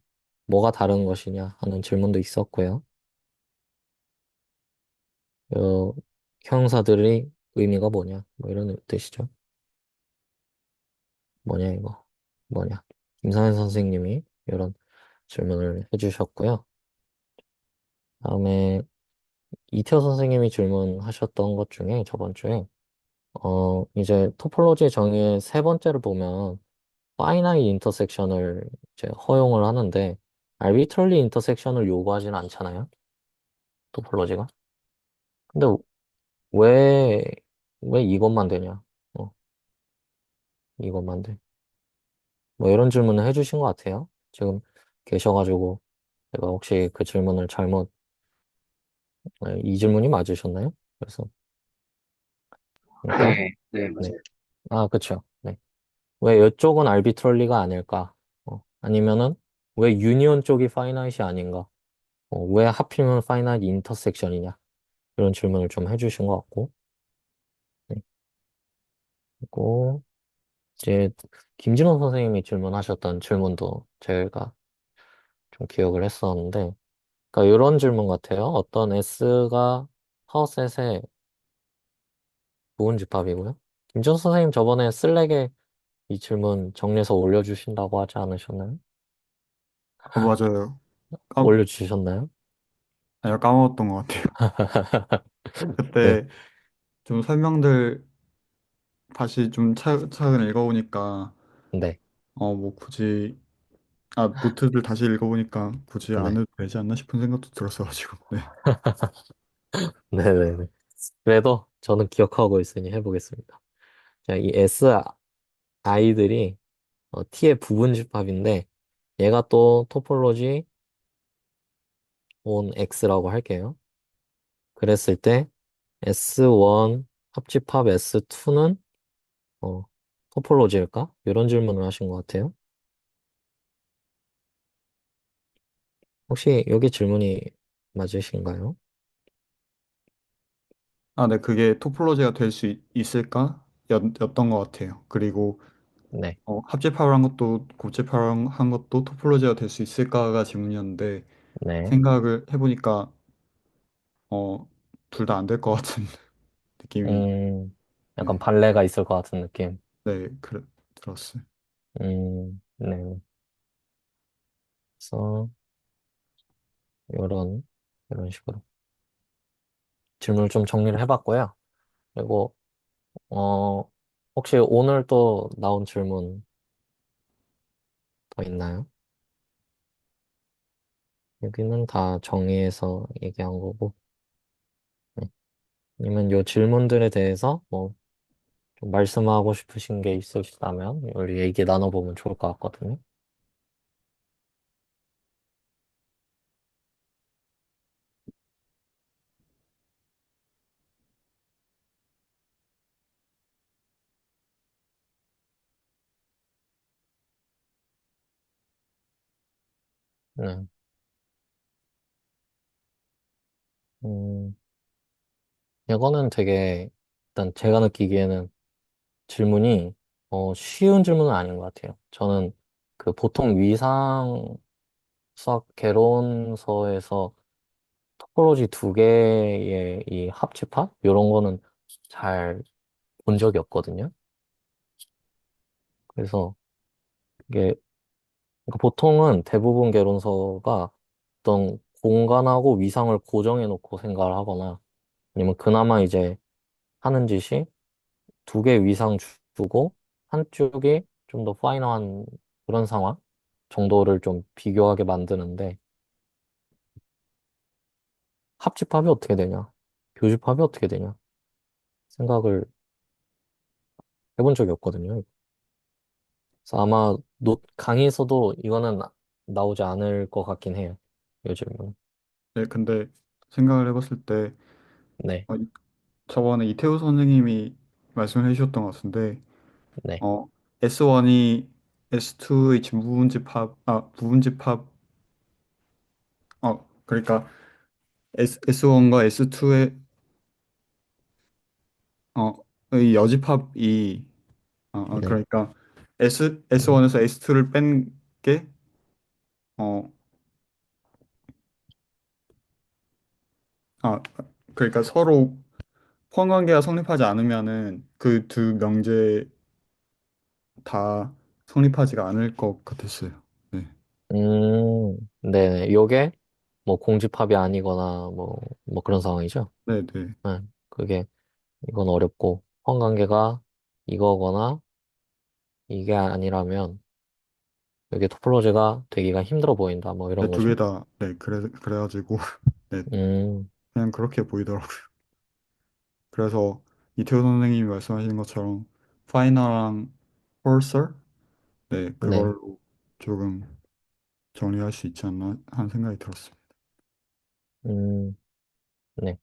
뭐가 다른 것이냐 하는 질문도 있었고요. 어, 형용사들의 의미가 뭐냐, 뭐 이런 뜻이죠. 뭐냐 이거, 뭐냐. 김상현 선생님이 이런 질문을 해주셨고요. 다음에 이태호 선생님이 질문하셨던 것 중에 저번 주에 이제 토폴로지 정의의 세 번째를 보면 파이나이 인터섹션을 이제 허용을 하는데 arbitrary 인터섹션을 요구하지는 않잖아요. 토폴로지가. 근데 왜, 왜 이것만 되냐? 어, 이것만 돼. 뭐 이런 질문을 해주신 것 같아요. 지금 계셔가지고 제가 혹시 그 질문을 잘못, 이 질문이 맞으셨나요? 그래서 그러니까 네, 네, 네. 맞아요. 그쵸. 네. 왜 이쪽은 arbitrary가 아닐까? 아니면은 왜 유니온 쪽이 파이나이트이 아닌가? 왜 하필이면 파이나이트 인터섹션이냐? 이런 질문을 좀 해주신 것 같고. 네. 그리고 이제 김진호 선생님이 질문하셨던 질문도 제가 좀 기억을 했었는데, 그러니까 이런 질문 같아요. 어떤 S가 파워셋의 부분집합이고요. 김진호 선생님 저번에 슬랙에 이 질문 정리해서 올려주신다고 하지 않으셨나요? 맞아요. 올려주셨나요? 아니요, 까먹었던 것 같아요. 네, 그때 좀 설명들 다시 좀 차근차근 읽어보니까 네, 뭐 굳이 노트들 다시 읽어보니까 굳이 안 네, 해도 되지 않나 싶은 생각도 들었어가지고 네. 네네네. 그래도 저는 기억하고 있으니 해보겠습니다. 자, 이 S 아이들이 T의 부분집합인데 얘가 또 토폴로지 on X라고 할게요. 그랬을 때 S1 합집합 S2는 토폴로지일까? 이런 질문을 하신 것 같아요. 혹시 여기 질문이 맞으신가요? 네, 그게 토폴로지가 될 수 있을까? 였던 것 같아요. 그리고 네, 합집합을 한 것도 곱집합을 한 것도 토폴로지가 될 수 있을까가 질문이었는데 네. 생각을 해보니까 둘 다 안 될 것 같은 느낌이 약간 네, 발레가 있을 것 같은 느낌. 네, 들었어요. 네. 그래서 이런 이런 식으로 질문을 좀 정리를 해봤고요. 그리고 어, 혹시 오늘 또 나온 질문 더 있나요? 여기는 다 정리해서 얘기한 거고. 네. 아니면 요 질문들에 대해서 뭐 좀 말씀하고 싶으신 게 있으시다면 우리 얘기 나눠보면 좋을 것 같거든요. 네. 음, 이거는 되게 일단 제가 느끼기에는 질문이 쉬운 질문은 아닌 것 같아요. 저는 그 보통 위상 수학 개론서에서 토포로지 두 개의 이 합집합 이런 거는 잘 본 적이 없거든요. 그래서 이게 그러니까 보통은 대부분 개론서가 어떤 공간하고 위상을 고정해 놓고 생각을 하거나 아니면 그나마 이제 하는 짓이 두 개 위상 주고 한쪽이 좀 더 파이널한 그런 상황 정도를 좀 비교하게 만드는데 합집합이 어떻게 되냐, 교집합이 어떻게 되냐 생각을 해본 적이 없거든요. 그래서 아마 강의에서도 이거는 나오지 않을 것 같긴 해요. 요즘은. 네, 근데 생각을 해봤을 때 네, 어, 저번에 이태우 선생님이 말씀을 해주셨던 것 같은데 네, 어, S1이 S2의 부분집합 그러니까 S1과 S2의 의 여집합이 네, 그러니까 음, S1에서 S2를 뺀 게 어, 아, 그러니까 서로 포함관계가 성립하지 않으면은 그 두 명제 다 성립하지가 않을 것 같았어요. 네, 네, 요게 뭐 공집합이 아니거나 뭐 그런 상황이죠. 네, 네, 네, 그게 이건 어렵고 성관계가 이거거나 이게 아니라면 여기 토폴로지가 되기가 힘들어 보인다. 뭐 네, 이런 두 개 거죠. 다, 네, 그래가지고 네, 음, 그냥 그렇게 보이더라고요. 그래서 이태호 선생님이 말씀하신 것처럼 파이널랑 폴서, 네, 네, 그걸로 조금 정리할 수 있지 않나 하는 생각이 들었습니다. 음, 네.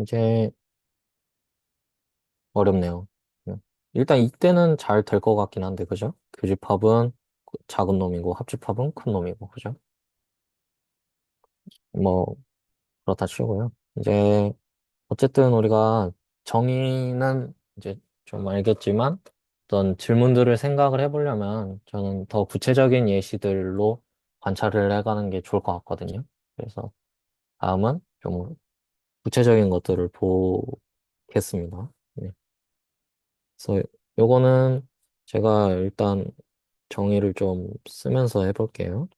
이제 어렵네요. 네. 일단 이때는 잘 될 것 같긴 한데, 그죠? 교집합은 작은 놈이고 합집합은 큰 놈이고, 그죠? 뭐 그렇다 치고요. 이제 어쨌든 우리가 정의는 이제 좀 알겠지만 어떤 질문들을 생각을 해보려면 저는 더 구체적인 예시들로 관찰을 해가는 게 좋을 것 같거든요. 그래서 다음은 좀 구체적인 것들을 보겠습니다. 네. 그래서 요거는 제가 일단 정의를 좀 쓰면서 해볼게요.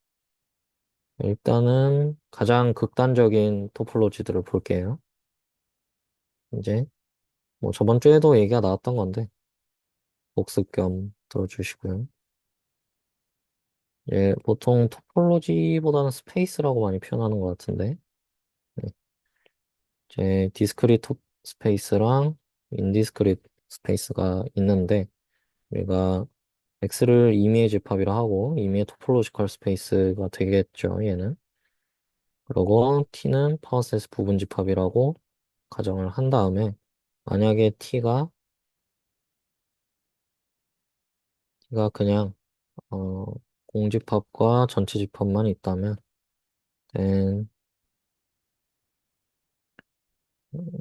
일단은 가장 극단적인 토폴로지들을 볼게요. 이제 뭐 저번 주에도 얘기가 나왔던 건데 복습 겸 들어주시고요. 예, 보통 토폴로지보다는 스페이스라고 많이 표현하는 것 같은데, 네. 이제 디스크리트 스페이스랑 인디스크리트 스페이스가 있는데, 우리가 X를 임의의 집합이라 하고, 임의의 토폴로지컬 스페이스가 되겠죠, 얘는. 그리고 T는 파워셋 부분 집합이라고 가정을 한 다음에, 만약에 T가 그냥, 어, 공집합과 전체 집합만 있다면, then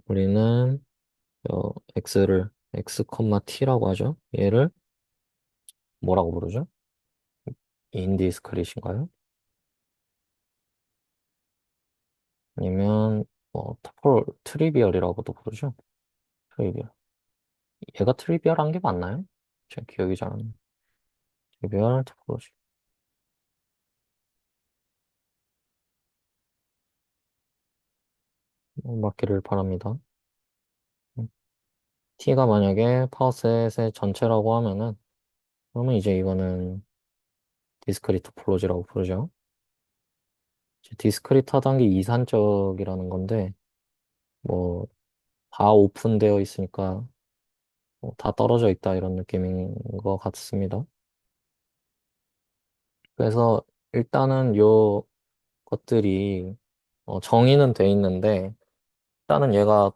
우리는 x를 x, t라고 하죠. 얘를 뭐라고 부르죠? 인디스크릿인가요? 아니면 트리비얼이라고도 부르죠. 트리비얼. 얘가 트리비얼한 게 맞나요? 제가 기억이 잘 안 나요. 트리비얼 토포로지. 맞기를 바랍니다. 음. t가 만약에 파워셋의 전체라고 하면은 그러면 이제 이거는 디스크리트 토폴로지라고 부르죠. 디스크리트하다는 게 이산적이라는 건데 뭐 다 오픈되어 있으니까 뭐다 떨어져 있다 이런 느낌인 것 같습니다. 그래서 일단은 요 것들이 정의는 돼 있는데 일단은 얘가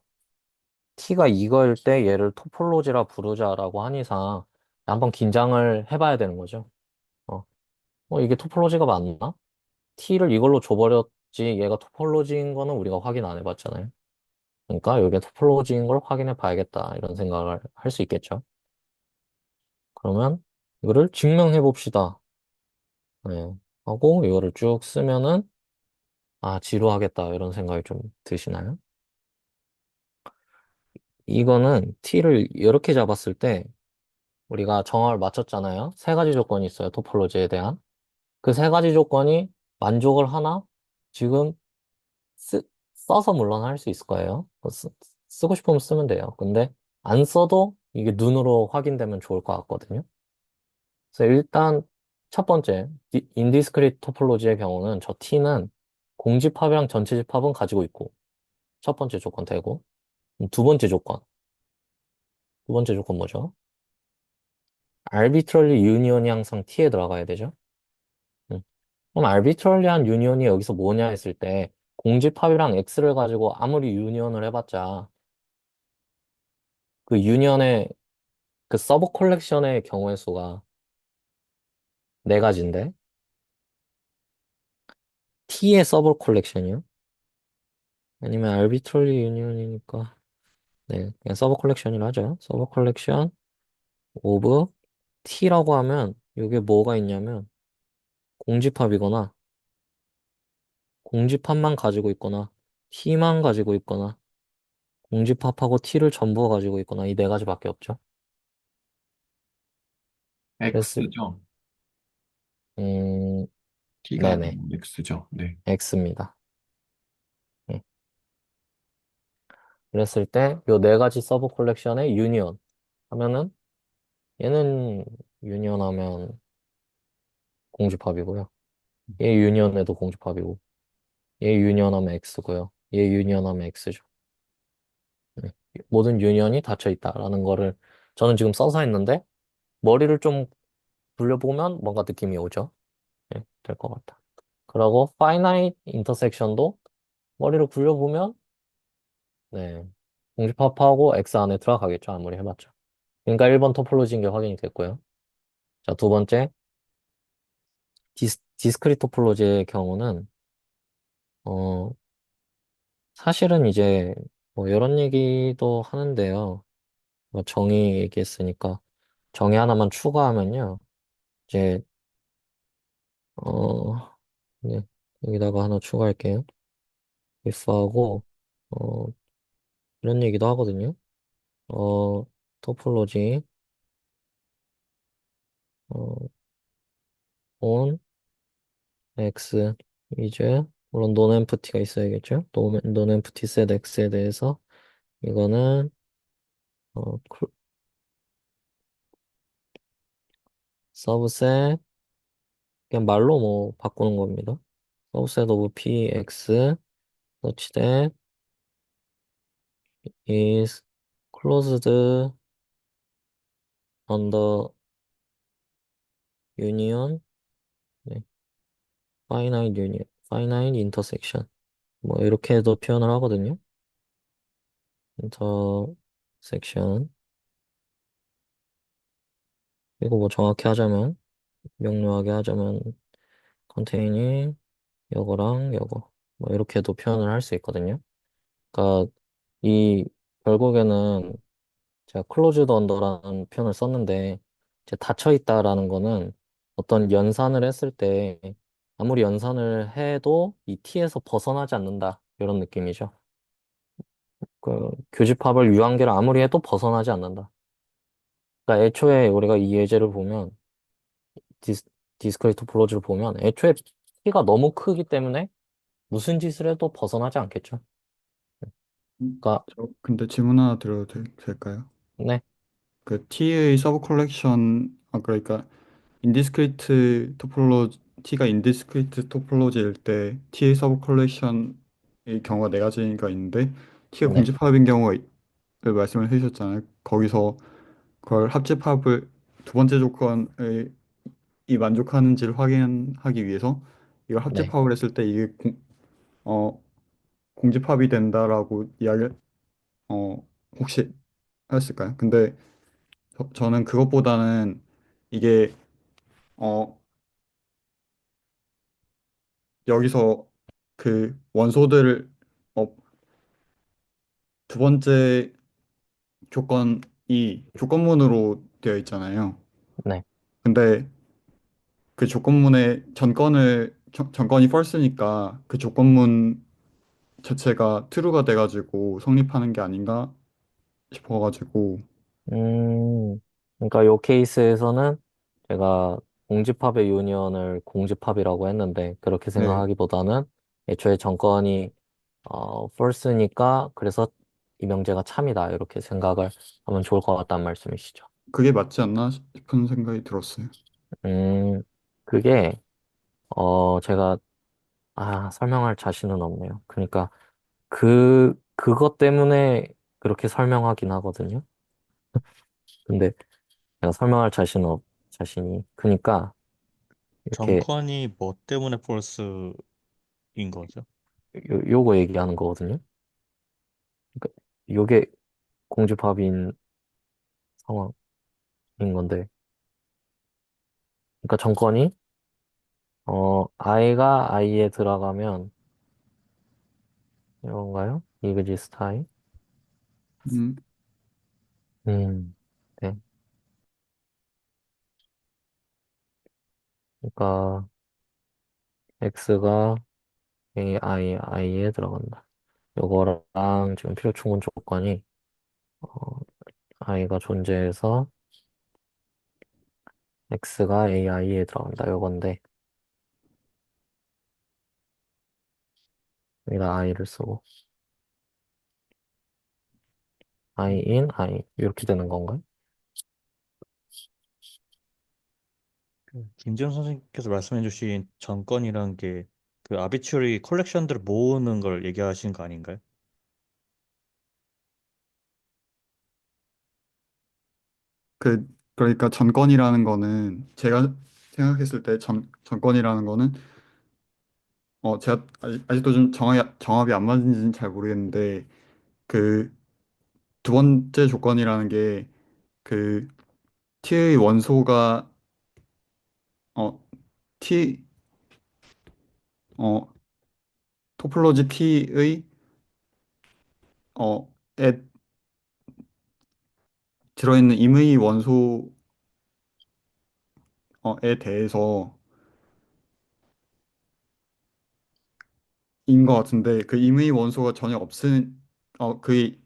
t가 이거일 때 얘를 토폴로지라 부르자라고 한 이상 한번 긴장을 해봐야 되는 거죠. 어, 이게 토폴로지가 맞나? t를 이걸로 줘버렸지 얘가 토폴로지인 거는 우리가 확인 안 해봤잖아요. 그러니까 이게 토폴로지인 걸 확인해 봐야겠다 이런 생각을 할 수 있겠죠. 그러면 이거를 증명해 봅시다. 네. 하고 이거를 쭉 쓰면은 지루하겠다 이런 생각이 좀 드시나요? 이거는 t를 이렇게 잡았을 때 우리가 정합을 맞췄잖아요. 세 가지 조건이 있어요. 토폴로지에 대한. 그 세 가지 조건이 만족을 하나? 지금 써서 물론 할 수 있을 거예요. 쓰고 싶으면 쓰면 돼요. 근데 안 써도 이게 눈으로 확인되면 좋을 것 같거든요. 그래서 일단 첫 번째, 인디스크리트 토폴로지의 경우는 저 t는 공집합이랑 전체집합은 가지고 있고 첫 번째 조건 되고 두 번째 조건. 두 번째 조건 뭐죠? arbitrary union이 항상 t에 들어가야 되죠. 음. 그럼 arbitrary한 union이 여기서 뭐냐 했을 때 공집합이랑 x를 가지고 아무리 union을 해봤자 그 union의 그 서브 콜렉션의 경우의 수가 네 가지인데 t의 서브 콜렉션이요? 아니면 arbitrary union이니까 네 그냥 서브 콜렉션이라 하죠. 서브 콜렉션 오브 t라고 하면 이게 뭐가 있냐면 공집합이거나 공집합만 가지고 있거나 t만 가지고 있거나 공집합하고 t를 전부 가지고 있거나 이 네 가지밖에 없죠. 그래서 X죠. 음 T가 네네 아니고 X죠. 네. X입니다. 네. 그랬을 때 요 네 가지 서브 콜렉션의 유니언 하면은 얘는 유니언 하면 공집합이고요. 얘 유니언에도 공집합이고 얘 유니언 하면 X고요. 얘 유니언 하면 X죠. 네. 모든 유니언이 닫혀 있다라는 거를 저는 지금 써서 했는데 머리를 좀 굴려보면 뭔가 느낌이 오죠. 네, 될 것 같다. 그리고 finite intersection도 머리를 굴려보면 네, 공집합하고 X 안에 들어가겠죠. 아무리 해봤자. 그러니까 1번 토폴로지인 게 확인이 됐고요. 자, 두 번째 디스크리트 토폴로지의 경우는 어, 사실은 이제 뭐 이런 얘기도 하는데요. 뭐 정의 얘기했으니까 정의 하나만 추가하면요. 이제 어, 네, 여기다가 하나 추가할게요. if하고 어, 이런 얘기도 하거든요. 어, 토폴로지 어, on x 이제 물론 non empty가 있어야겠죠. non empty set x에 대해서 이거는 subset 그냥 말로 뭐 바꾸는 겁니다. subset of px such that is closed under union 네, finite union finite intersection 뭐 이렇게도 표현을 하거든요. intersection 그리고 뭐 정확히 하자면 명료하게 하자면 컨테이닝 요거랑 요거 뭐 이렇게도 표현을 할 수 있거든요. 그러니까 이 결국에는 제가 클로즈드 언더라는 표현을 썼는데 이제 닫혀 있다라는 거는 어떤 연산을 했을 때 아무리 연산을 해도 이 T에서 벗어나지 않는다 이런 느낌이죠. 그 교집합을 유한계를 아무리 해도 벗어나지 않는다. 그러니까 애초에 우리가 이 예제를 보면 디스, 디스크리트 플로즈를 보면 애초에 T가 너무 크기 때문에 무슨 짓을 해도 벗어나지 않겠죠. 그러니까 저 근데 질문 하나 드려도 될까요? 네, 그 T의 서브 컬렉션, 그러니까 인디스크리트 토폴로지, T가 인디스크리트 토폴로지일 때 T의 서브 컬렉션의 경우가 네 가지가 있는데 T가 네, 공집합인 경우를 말씀을 해주셨잖아요. 거기서 그걸 합집합을 두 번째 조건을 이 만족하는지를 확인하기 위해서 이걸 네, 합집합을 했을 때 이게 어, 공집합이 된다라고 이야기를 혹시 하셨을까요? 근데 저는 그것보다는 이게 어, 여기서 그 원소들을 어, 두 번째 조건이 조건문으로 되어 있잖아요. 네. 근데 그 조건문의 전건이 false니까 그 조건문 자체가 true가 돼가지고 성립하는 게 아닌가 싶어가지고 그러니까 요 케이스에서는 제가 공집합의 유니언을 공집합이라고 했는데 그렇게 네, 생각하기보다는 애초에 정권이 false니까 그래서 이명재가 참이다 이렇게 생각을 하면 좋을 것 같다는 말씀이시죠. 그게 맞지 않나 싶은 생각이 들었어요. 음, 그게 제가 설명할 자신은 없네요. 그러니까 그것 때문에 그렇게 설명하긴 하거든요. 근데 제가 설명할 자신이 그러니까 이렇게 정권이 뭐 때문에 폴스인 거죠? 요거 얘기하는 거거든요. 그러니까 요게 공주팝인 상황인 건데, 그러니까 정권이 i가 i에 들어가면 이건가요? 이그지스트 i? 음, 음, 네. 그러니까 x가 i에 들어간다. 요거랑 지금 필요 충분 조건이 어, i가 존재해서 x가 ai에 들어간다. 요건데 여기다 i를 쓰고 i in i 이렇게 되는 건가요? 김지현 선생님께서 말씀해주신 정권이란 게 그 아비추리 컬렉션들을 모으는 걸 얘기하시는 거 아닌가요? 그러니까 전건이라는 거는 제가 생각했을 때 전건이라는 거는 제가 아직도 좀 정합이 안 맞는지는 잘 모르겠는데 그 두 번째 조건이라는 게 그 T의 원소가 어 T 어 토폴로지 T의 에 들어있는 임의 원소에 대해서 인 것 같은데 그 임의 원소가 전혀 없은 그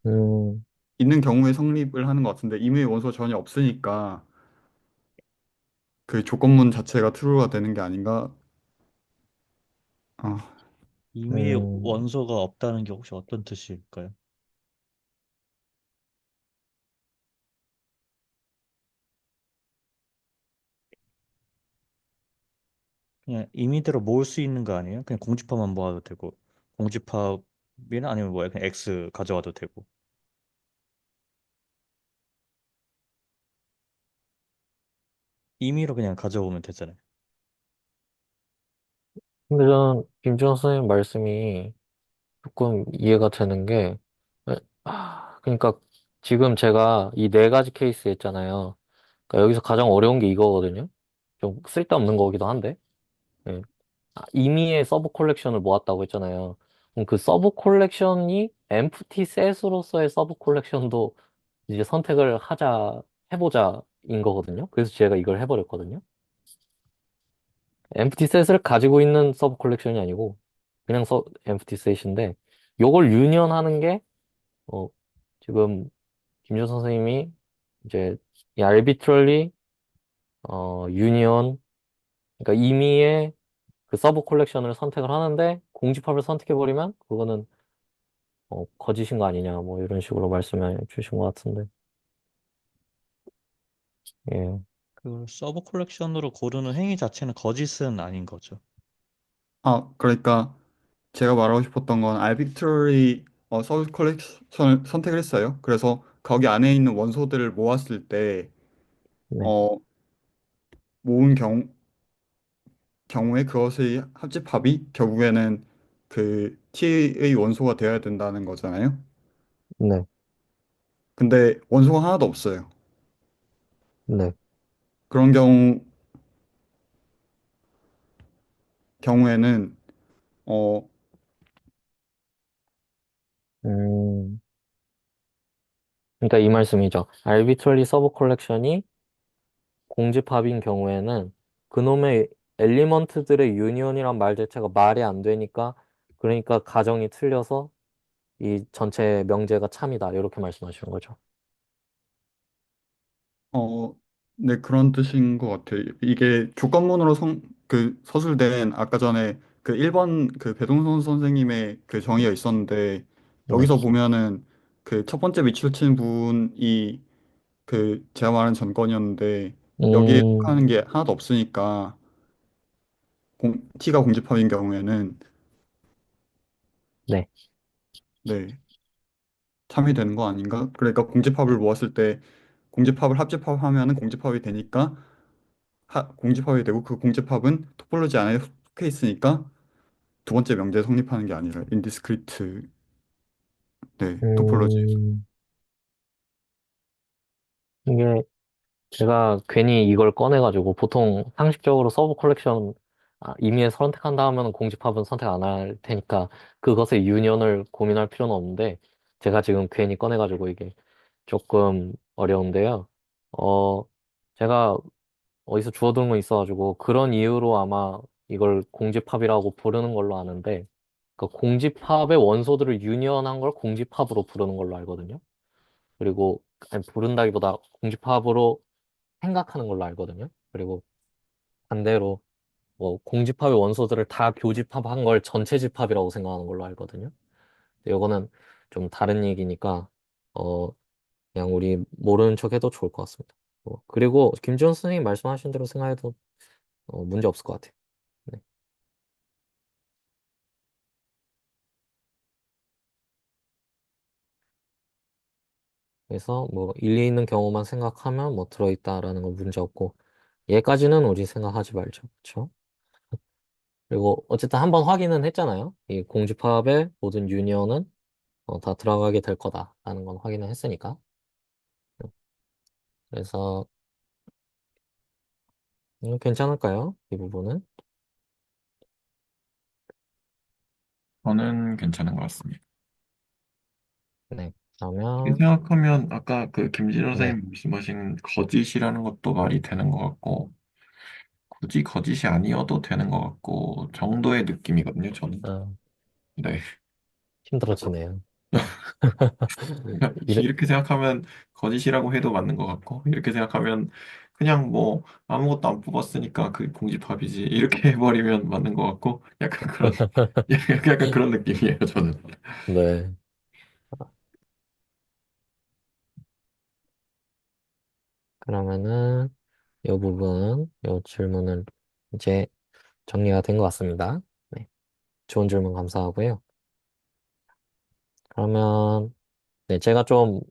음, 있는 경우에 성립을 하는 것 같은데 임의 원소가 전혀 없으니까 그 조건문 자체가 true가 되는 게 아닌가? 아, 임의의 음, 원소가 없다는 게 혹시 어떤 뜻일까요? 그냥 임의대로 모을 수 있는 거 아니에요? 그냥 공집합만 모아도 되고 공집합이나 아니면 뭐야 그냥 X 가져와도 되고 임의로 그냥 가져오면 되잖아요. 근데 저는 김지원 선생님 말씀이 조금 이해가 되는 게, 그러니까 지금 제가 이 네 가지 케이스 했잖아요. 그러니까 여기서 가장 어려운 게 이거거든요. 좀 쓸데없는 거기도 한데. 예. 임의의 서브 콜렉션을 모았다고 했잖아요. 그럼 그 서브 콜렉션이 엠프티 셋으로서의 서브 콜렉션도 이제 선택을 해보자인 거거든요. 그래서 제가 이걸 해버렸거든요. 엠프티 셋을 가지고 있는 서브 콜렉션이 아니고 그냥 엠프티 셋인데 요걸 유니언하는 게 어, 지금 김준 선생님이 이제 이 arbitrarily 유니언 그러니까 임의의 그 서브 콜렉션을 선택을 하는데 공집합을 선택해 버리면 그거는 거짓인 거 아니냐, 뭐 이런 식으로 말씀해 주신 것 같은데. 예. 그 서브 컬렉션으로 고르는 행위 자체는 거짓은 아닌 거죠. 그러니까 제가 말하고 싶었던 건 알비트러리 서비스 컬렉션을 선택을 했어요. 그래서 거기 안에 있는 원소들을 모았을 때 네. 어, 모은 경우에 그것의 합집합이 결국에는 그 T의 원소가 되어야 된다는 거잖아요. 네. 근데 원소가 하나도 없어요. 네. 그런 경우에는 어, 음, 그러니까 이 말씀이죠. arbitrary 서브 컬렉션이 공집합인 경우에는 그놈의 엘리먼트들의 유니온이란 말 자체가 말이 안 되니까 그러니까 가정이 틀려서 이 전체 명제가 참이다. 이렇게 말씀하시는 거죠. 어, 네, 그런 뜻인 것 같아요. 이게 조건문으로 서술된 아까 전에 그 1번 그 배동선 선생님의 그 정의가 있었는데 네. 여기서 보면은 그 첫 번째 밑줄 친 분이 그 제가 말한 전건이었는데 여기에 음, 속하는 게 하나도 없으니까 T가 공집합인 경우에는 네. 네, 참이 되는 거 아닌가? 그러니까 공집합을 모았을 때 공집합을 합집합하면은 공집합이 되니까 공집합이 되고 그 공집합은 토폴로지 안에 속해 있으니까 두 번째 명제에 성립하는 게 아니라 인디스크리트 네 토폴로지에서 음, 이게 제가 괜히 이걸 꺼내가지고 보통 상식적으로 서브 컬렉션 임의에 선택한다 하면 공집합은 선택 안 할 테니까 그것의 유년을 고민할 필요는 없는데 제가 지금 괜히 꺼내가지고 이게 조금 어려운데요. 어, 제가 어디서 주워둔 거 있어가지고 그런 이유로 아마 이걸 공집합이라고 부르는 걸로 아는데 그 공집합의 원소들을 유니언한 걸 공집합으로 부르는 걸로 알거든요. 그리고 아니, 부른다기보다 공집합으로 생각하는 걸로 알거든요. 그리고 반대로 뭐 공집합의 원소들을 다 교집합한 걸 전체 집합이라고 생각하는 걸로 알거든요. 근데 이거는 좀 다른 얘기니까 어 그냥 우리 모르는 척 해도 좋을 것 같습니다. 그리고 김지원 선생님 말씀하신 대로 생각해도 문제 없을 것 같아요. 네. 그래서 뭐 일리 있는 경우만 생각하면 뭐 들어있다라는 건 문제 없고 얘까지는 우리 생각하지 말죠. 그렇죠? 그리고 어쨌든 한번 확인은 했잖아요. 이 공집합의 모든 유니언은 다 들어가게 될 거다라는 건 확인을 했으니까. 그래서 괜찮을까요? 이 부분은? 저는 괜찮은 것 같습니다. 네. 이렇게 그러면 생각하면 아까 그 김진호 네. 선생님 말씀하신 거짓이라는 것도 말이 되는 것 같고 굳이 거짓이 아니어도 되는 것 같고 정도의 느낌이거든요, 저는. 어, 네. 힘들어지네요. 그러니까 이래, 이렇게 생각하면 거짓이라고 해도 맞는 것 같고 이렇게 생각하면 그냥 뭐 아무것도 안 뽑았으니까 그 공집합이지 이렇게 해버리면 맞는 것 같고 약간 그런 약간 그런 느낌이에요, 저는. 네. 그러면은 이 부분, 이 질문은 이제 정리가 된 것 같습니다. 네. 좋은 질문 감사하고요. 그러면 네, 제가 좀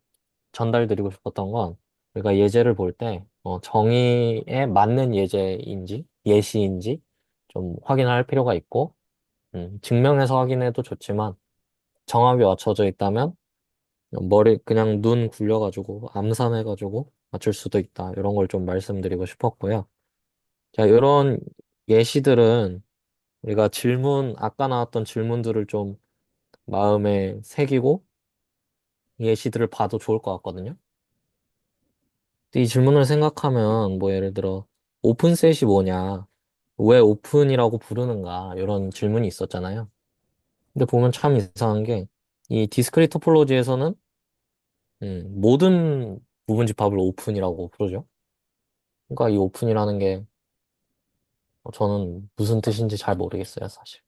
전달드리고 싶었던 건 우리가 예제를 볼 때 정의에 맞는 예제인지 예시인지 좀 확인할 필요가 있고 증명해서 확인해도 좋지만 정합이 맞춰져 있다면 머리 그냥 눈 굴려가지고 암산해가지고 맞출 수도 있다. 이런 걸 좀 말씀드리고 싶었고요. 자, 이런 예시들은 우리가 아까 나왔던 질문들을 좀 마음에 새기고 예시들을 봐도 좋을 것 같거든요. 이 질문을 생각하면 뭐 예를 들어 오픈셋이 뭐냐, 왜 오픈이라고 부르는가 이런 질문이 있었잖아요. 근데 보면 참 이상한 게 이 디스크리트 토폴로지에서는 모든 부분 집합을 오픈이라고 부르죠. 그러니까 이 오픈이라는 게 저는 무슨 뜻인지 잘 모르겠어요, 사실.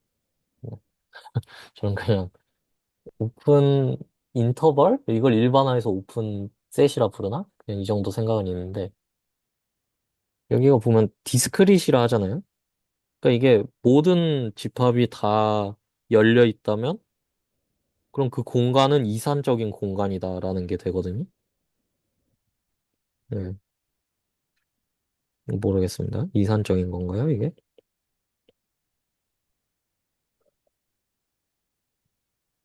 네. 저는 그냥 오픈 인터벌? 이걸 일반화해서 오픈 셋이라 부르나? 그냥 이 정도 생각은 있는데, 여기가 보면 디스크릿이라 하잖아요? 그러니까 이게 모든 집합이 다 열려 있다면, 그럼 그 공간은 이산적인 공간이다라는 게 되거든요. 네, 모르겠습니다. 이산적인 건가요, 이게?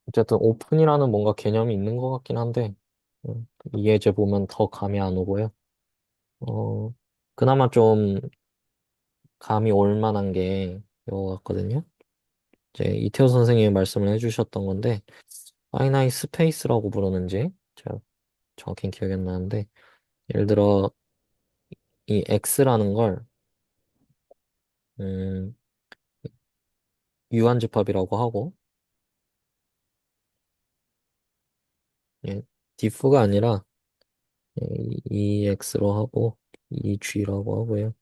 어쨌든 오픈이라는 뭔가 개념이 있는 것 같긴 한데, 이 예제 보면 더 감이 안 오고요. 어, 그나마 좀 감이 올 만한 게 이거 같거든요. 이제 이태호 선생님이 말씀을 해주셨던 건데, 파이나이트 스페이스라고 부르는지, 제가 정확히 기억이 안 나는데, 예를 들어, 이 X라는 걸, 음, 유한집합이라고 하고, 예, diff가 아니라, EX로 하고, EG라고 하고요.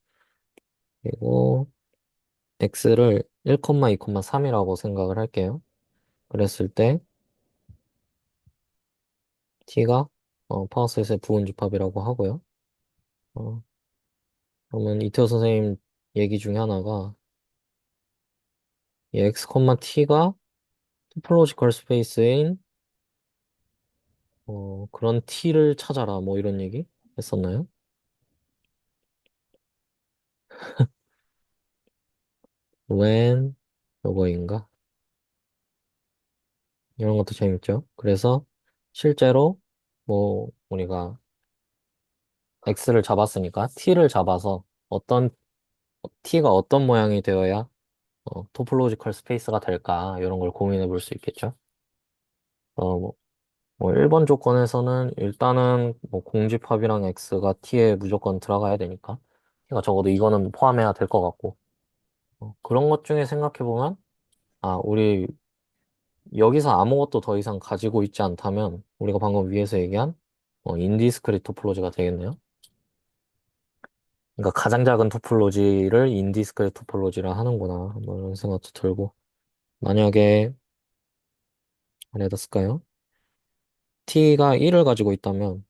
그리고 X를 1, 2, 3이라고 생각을 할게요. 그랬을 때, T가, 파워셋의 부분집합이라고 하고요. 어, 그러면 이태호 선생님 얘기 중에 하나가, 이 X, T가 토폴로지컬 스페이스인 그런 T를 찾아라 뭐 이런 얘기 했었나요? when 요거인가? 이런 것도 재밌죠. 그래서 실제로 뭐 우리가 X를 잡았으니까 T를 잡아서 어떤 T가 어떤 모양이 되어야 토폴로지컬 스페이스가 될까 이런 걸 고민해 볼 수 있겠죠. 뭐 1번 조건에서는 일단은 뭐 공집합이랑 X가 T에 무조건 들어가야 되니까 그러니까 적어도 이거는 포함해야 될 것 같고 그런 것 중에 생각해보면 우리 여기서 아무것도 더 이상 가지고 있지 않다면 우리가 방금 위에서 얘기한 인디스크릿 토폴로지가 되겠네요. 그러니까 가장 작은 토폴로지를 인디스크릿 토폴로지라 하는구나 뭐 이런 생각도 들고 만약에 안에다 쓸까요? T가 1을 가지고 있다면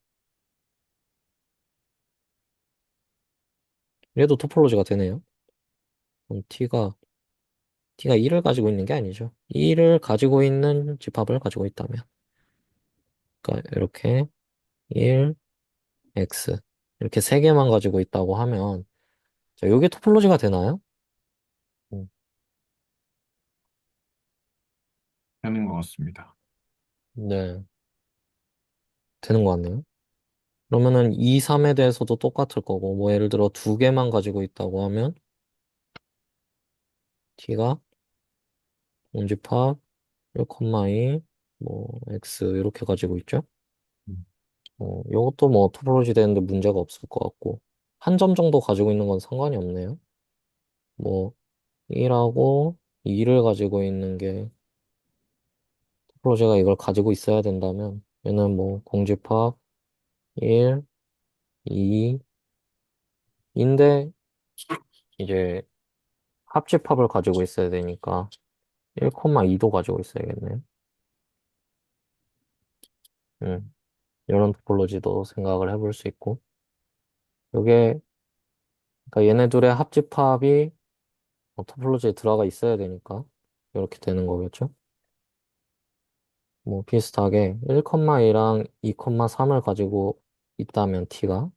얘도 토폴로지가 되네요. 그럼 T가 1을 가지고 있는 게 아니죠. 1을 가지고 있는 집합을 가지고 있다면 그러니까 이렇게 1, X 이렇게 세 개만 가지고 있다고 하면 자, 요게 토폴로지가 되나요? 음, 되는 것 같습니다. 네, 되는 것 같네요. 그러면은 2, 3에 대해서도 똑같을 거고, 뭐 예를 들어 두 개만 가지고 있다고 하면 t가 공집합 1,2, 뭐 x 이렇게 가지고 있죠. 음. 요것도 뭐 토폴로지 되는데 문제가 없을 것 같고, 한 점 정도 가지고 있는 건 상관이 없네요. 뭐 1하고 2를 가지고 있는 게 토폴로지가 이걸 가지고 있어야 된다면 얘는 뭐 공집합 1, 2인데 이제 합집합을 가지고 있어야 되니까 1,2도 가지고 있어야겠네요. 이런 토폴로지도 생각을 해볼 수 있고, 요게, 그러니까 얘네들의 합집합이 토폴로지에 들어가 있어야 되니까, 이렇게 되는 거겠죠? 뭐, 비슷하게 1,2랑 2,3을 가지고 있다면, t가,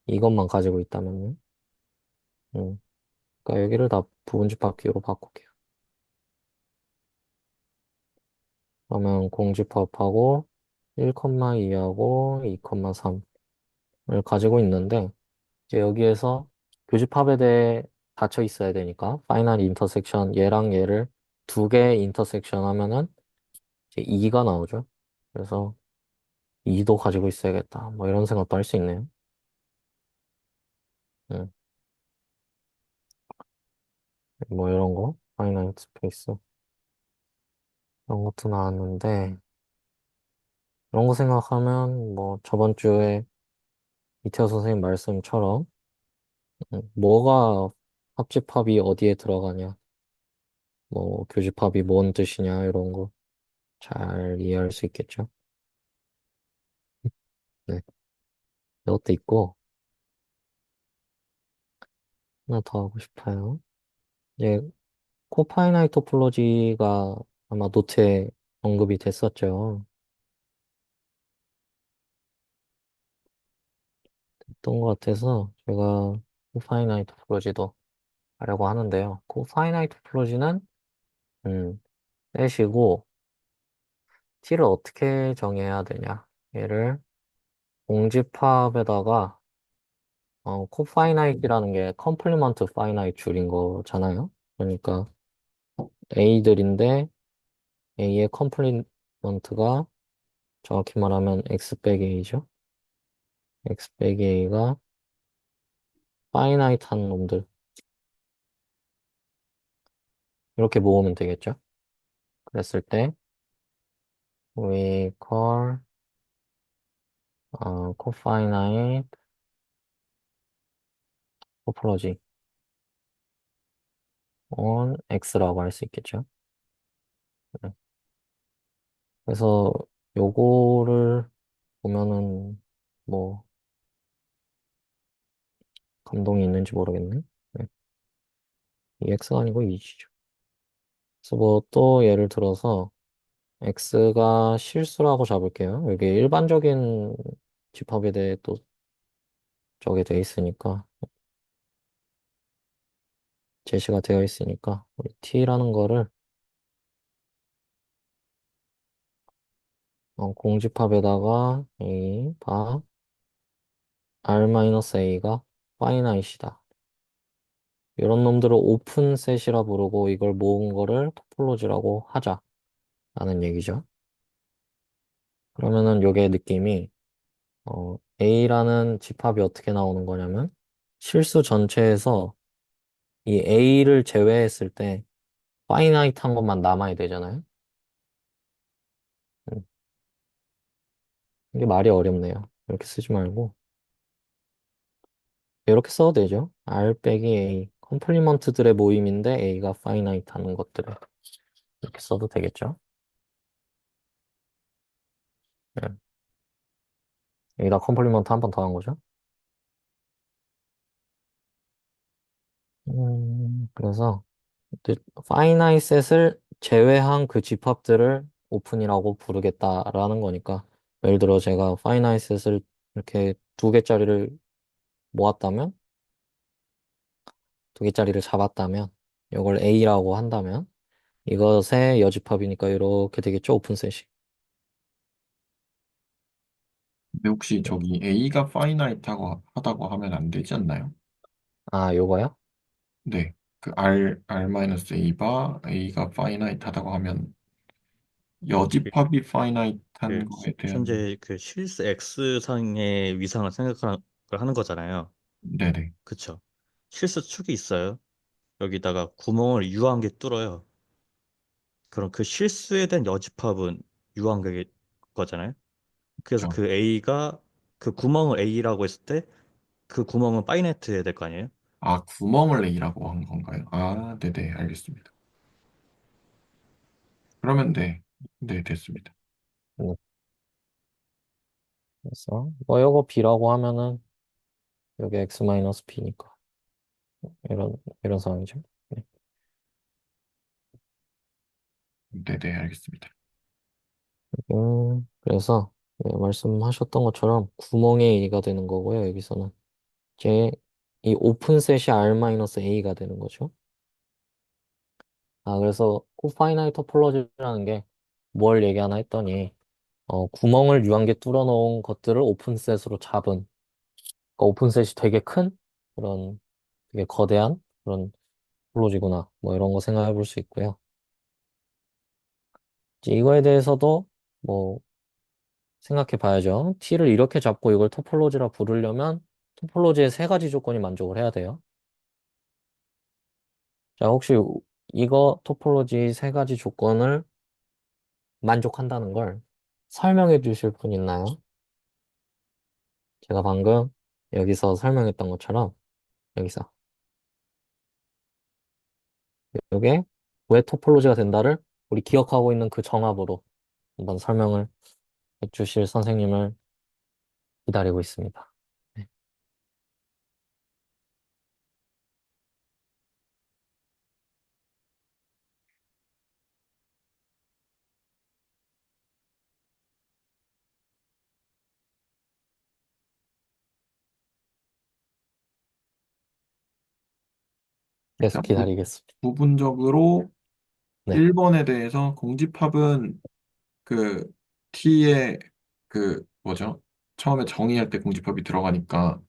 이것만 가지고 있다면요. 그러니까 여기를 다 부분집합기로 바꿀게요. 그러면 공집합하고 1,2하고 2,3을 가지고 있는데, 이제 여기에서 교집합에 대해 닫혀 있어야 되니까 파이널 인터섹션 얘랑 얘를 두 개 인터섹션 하면은 이제 2가 나오죠. 그래서 2도 가지고 있어야겠다. 뭐 이런 생각도 할 수 있네요. 음, 뭐 이런 거 파이널 스페이스 이런 것도 나왔는데 이런 거 생각하면 뭐 저번 주에 이태호 선생님 말씀처럼 뭐가 합집합이 어디에 들어가냐 뭐 교집합이 뭔 뜻이냐 이런 거 잘 이해할 수 있겠죠? 네. 이것도 있고, 하나 더 하고 싶어요. 이제, 코파이나이트 토폴로지가 아마 노트에 언급이 됐었죠. 됐던 것 같아서 제가 코파이나이트 토폴로지도 하려고 하는데요. 코파이나이트 토폴로지는, 음, 셋이고, t를 어떻게 정해야 되냐. 얘를 공집합에다가 코파이나이트라는 게 컴플리먼트 파이나이트 줄인 거잖아요. 그러니까 A들인데 A의 컴플리먼트가 정확히 말하면 X 빼기 A죠. X 빼기 A가 파이나이트한 놈들 이렇게 모으면 되겠죠. 그랬을 때 we call cofinite topology on X라고 할 수 있겠죠. 네. 그래서 요거를 보면은 뭐 감동이 있는지 모르겠네. 네. EX가 아니고 EG죠. 그래서 뭐 또 예를 들어서 X가 실수라고 잡을게요. 여기 일반적인 집합에 대해 또 저게 돼 있으니까 제시가 되어 있으니까 우리 T라는 거를 공집합에다가 A 바 R-A가 파이나잇이다. 이런 놈들을 오픈셋이라 부르고 이걸 모은 거를 토폴로지라고 하자라는 얘기죠. 그러면은 요게 느낌이 A라는 집합이 어떻게 나오는 거냐면 실수 전체에서 이 A를 제외했을 때 파이나이트한 것만 남아야 되잖아요. 음, 이게 말이 어렵네요. 이렇게 쓰지 말고 이렇게 써도 되죠. R 빼기 A 컴플리먼트들의 모임인데 A가 파이나이트 하는 것들을 이렇게 써도 되겠죠. 네. 여기다 컴플리먼트 한 번 더 한 거죠. 그래서 파이나이트 셋을 제외한 그 집합들을 오픈이라고 부르겠다라는 거니까 예를 들어 제가 파이나이트 셋을 이렇게 두 개짜리를 모았다면 두 개짜리를 잡았다면 이걸 A라고 한다면 이것의 여집합이니까 이렇게 되겠죠 오픈셋이. 근데 혹시 저기 A가 파이나이트하고 하다고 하면 안 되지 않나요? 아 요거요? 네. 그 R-A 바 A가 파이나이트 하다고 하면 여집합이 파이나이트한 거에 대한 현재 그 실수 X상의 위상을 생각을 하는 거잖아요. 네네. 그쵸? 실수 축이 있어요. 여기다가 구멍을 유한 게 뚫어요. 그럼 그 실수에 대한 여집합은 유한 게 거잖아요. 그래서 그렇죠. 그 A가 그 구멍을 A라고 했을 때 그 구멍은 파이네트 해야 될 거 아니에요? 아, 구멍을 A라고 한 건가요? 아, 네네, 알겠습니다. 그러면 네, 네, 됐습니다. 네. 그래서 뭐 요거 B라고 하면은 여기 X 마이너스 B니까 이런 상황이죠. 네. 네네, 알겠습니다. 그래서 네, 말씀하셨던 것처럼 구멍의 A가 되는 거고요. 여기서는 이제 이 오픈셋이 R-A가 되는 거죠. 아, 그래서 코파이나이트 토폴로지라는 게 뭘 얘기하나 했더니 구멍을 유한게 뚫어 놓은 것들을 오픈셋으로 잡은 그러니까 오픈셋이 되게 큰 그런 되게 거대한 그런 토폴로지구나. 뭐 이런 거 생각해 볼 수 있고요. 이제 이거에 대해서도 뭐 생각해 봐야죠. T를 이렇게 잡고 이걸 토폴로지라 부르려면 토폴로지의 세 가지 조건이 만족을 해야 돼요. 자, 혹시 이거 토폴로지 세 가지 조건을 만족한다는 걸 설명해 주실 분 있나요? 제가 방금 여기서 설명했던 것처럼 여기서 이게 왜 토폴로지가 된다를 우리 기억하고 있는 그 정합으로 한번 설명을 해주실 선생님을 기다리고 있습니다. 네. 계속 일단 기다리겠습니다. 부분적으로 네, 1번에 대해서 공집합은 그 T의 그 뭐죠? 처음에 정의할 때 공집합이 들어가니까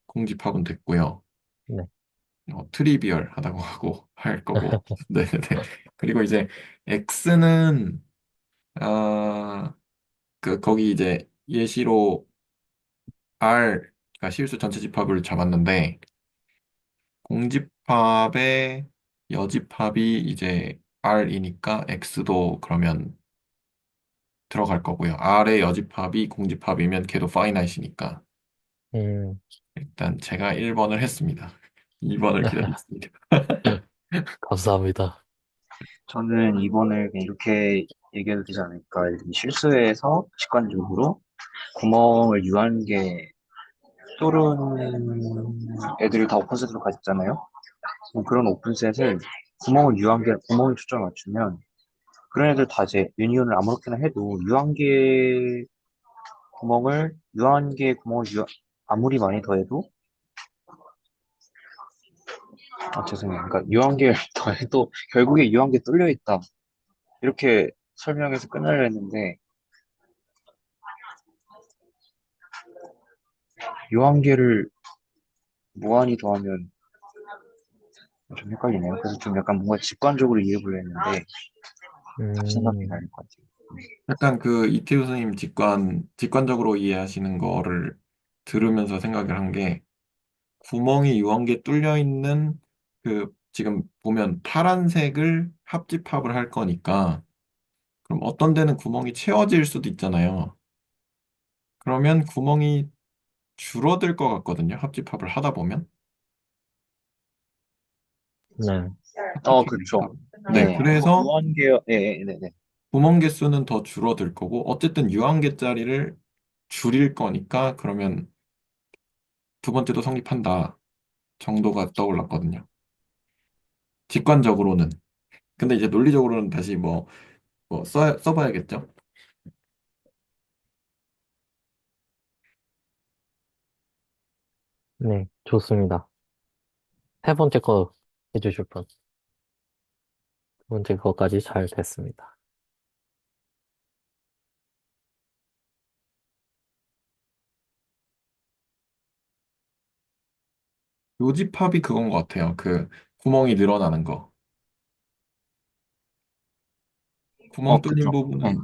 공집합은 됐고요. 네, 트리비얼 하다고 하고 할 거고. 네네. 그리고 이제 X는 거기 이제 예시로 R가 실수 전체 집합을 잡았는데 공집합의 여집합이 이제 R이니까 X도 그러면 들어갈 거고요. R의 여집합이 공집합이면 걔도 파이나이트니까 음, 일단 제가 1번을 했습니다. 2번을 기다리겠습니다. 감사합니다. 저는 이번에 그냥 이렇게 얘기해도 되지 않을까. 이렇게 실수해서 직관적으로 구멍을 유한게 뚫은 애들이 다 오픈셋으로 가졌잖아요. 그런 오픈셋을 구멍을 초점 맞추면 그런 애들 다 이제 유니온을 아무렇게나 해도 유한계 구멍을 아무리 많이 더해도 죄송해요. 그러니까 유한계를 더해도 결국에 유한계 뚫려 있다. 이렇게 설명해서 끝내려 했는데 유한계를 무한히 더하면 좀 헷갈리네요. 그래서 좀 약간 뭔가 직관적으로 이해해보려 했는데 다시 생각해 음, 봐야 될 것 같아요. 약간 그 이태우 선생님 직관적으로 이해하시는 거를 들으면서 생각을 한 게 구멍이 유한개 뚫려 있는 그 지금 보면 파란색을 합집합을 할 거니까 그럼 어떤 데는 구멍이 채워질 수도 있잖아요. 그러면 구멍이 줄어들 것 같거든요. 합집합을 하다 보면. 네, 어떻게 그쵸. 네, 네. 그래서 유한계요. 네, 네, 네. 구멍 개수는 더 줄어들 거고 어쨌든 유한개짜리를 줄일 거니까 그러면 두 번째도 성립한다 정도가 떠올랐거든요. 직관적으로는. 근데 이제 논리적으로는 다시 써봐야겠죠. 네, 좋습니다. 세 번째 거 해주실 분. 두 번째 거까지 잘 됐습니다. 요집합이 그건 것 같아요. 그 구멍이 늘어나는 거. 그쵸.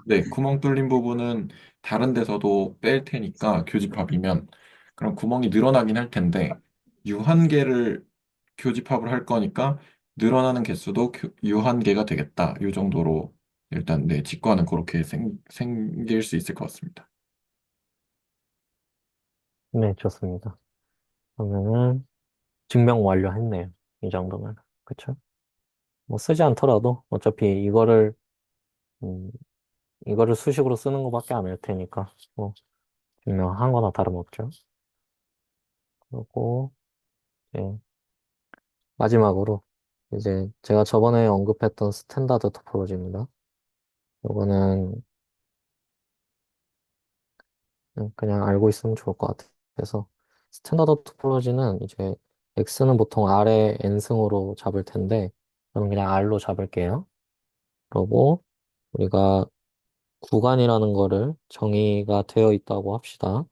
네. 구멍 뚫린 부분은 다른 데서도 뺄 테니까 교집합이면 그럼 구멍이 늘어나긴 할 텐데 유한계를 교집합을 할 거니까 늘어나는 개수도 유한계가 되겠다. 이 정도로 일단 네, 직관은 그렇게 생길 수 있을 것 같습니다. 네, 좋습니다. 그러면은 증명 완료했네요. 이 정도면. 그쵸? 뭐 쓰지 않더라도 어차피 음, 이거를 수식으로 쓰는 것밖에 안 할 테니까 뭐 증명한 거나 다름없죠. 그리고 이제 마지막으로 이제 제가 저번에 언급했던 스탠다드 토포로지입니다. 이거는 그냥 알고 있으면 좋을 것 같아서 스탠다드 토포로지는 이제 x는 보통 r의 n승으로 잡을 텐데 저는 그냥 r로 잡을게요. 그리고 우리가 구간이라는 거를 정의가 되어 있다고 합시다.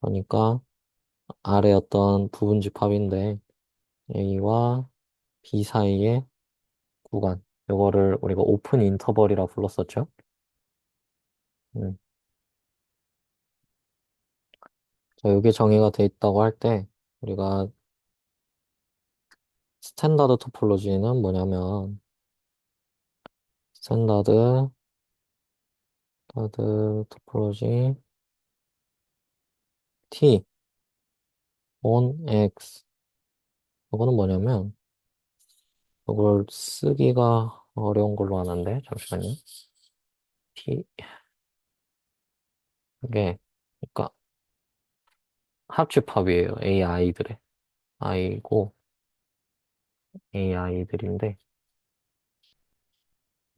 그러니까 R의 어떤 부분 집합인데 A와 B 사이의 구간. 이거를 우리가 오픈 인터벌이라 불렀었죠. 음. 자, 이게 정의가 돼 있다고 할 때 우리가 스탠다드 토폴로지는 뭐냐면 스탠다드 토폴로지 T on X. 이거는 뭐냐면 이걸 쓰기가 어려운 걸로 아는데 잠시만요. T 이게 그러니까 합집합이에요. AI들의 I고 AI들인데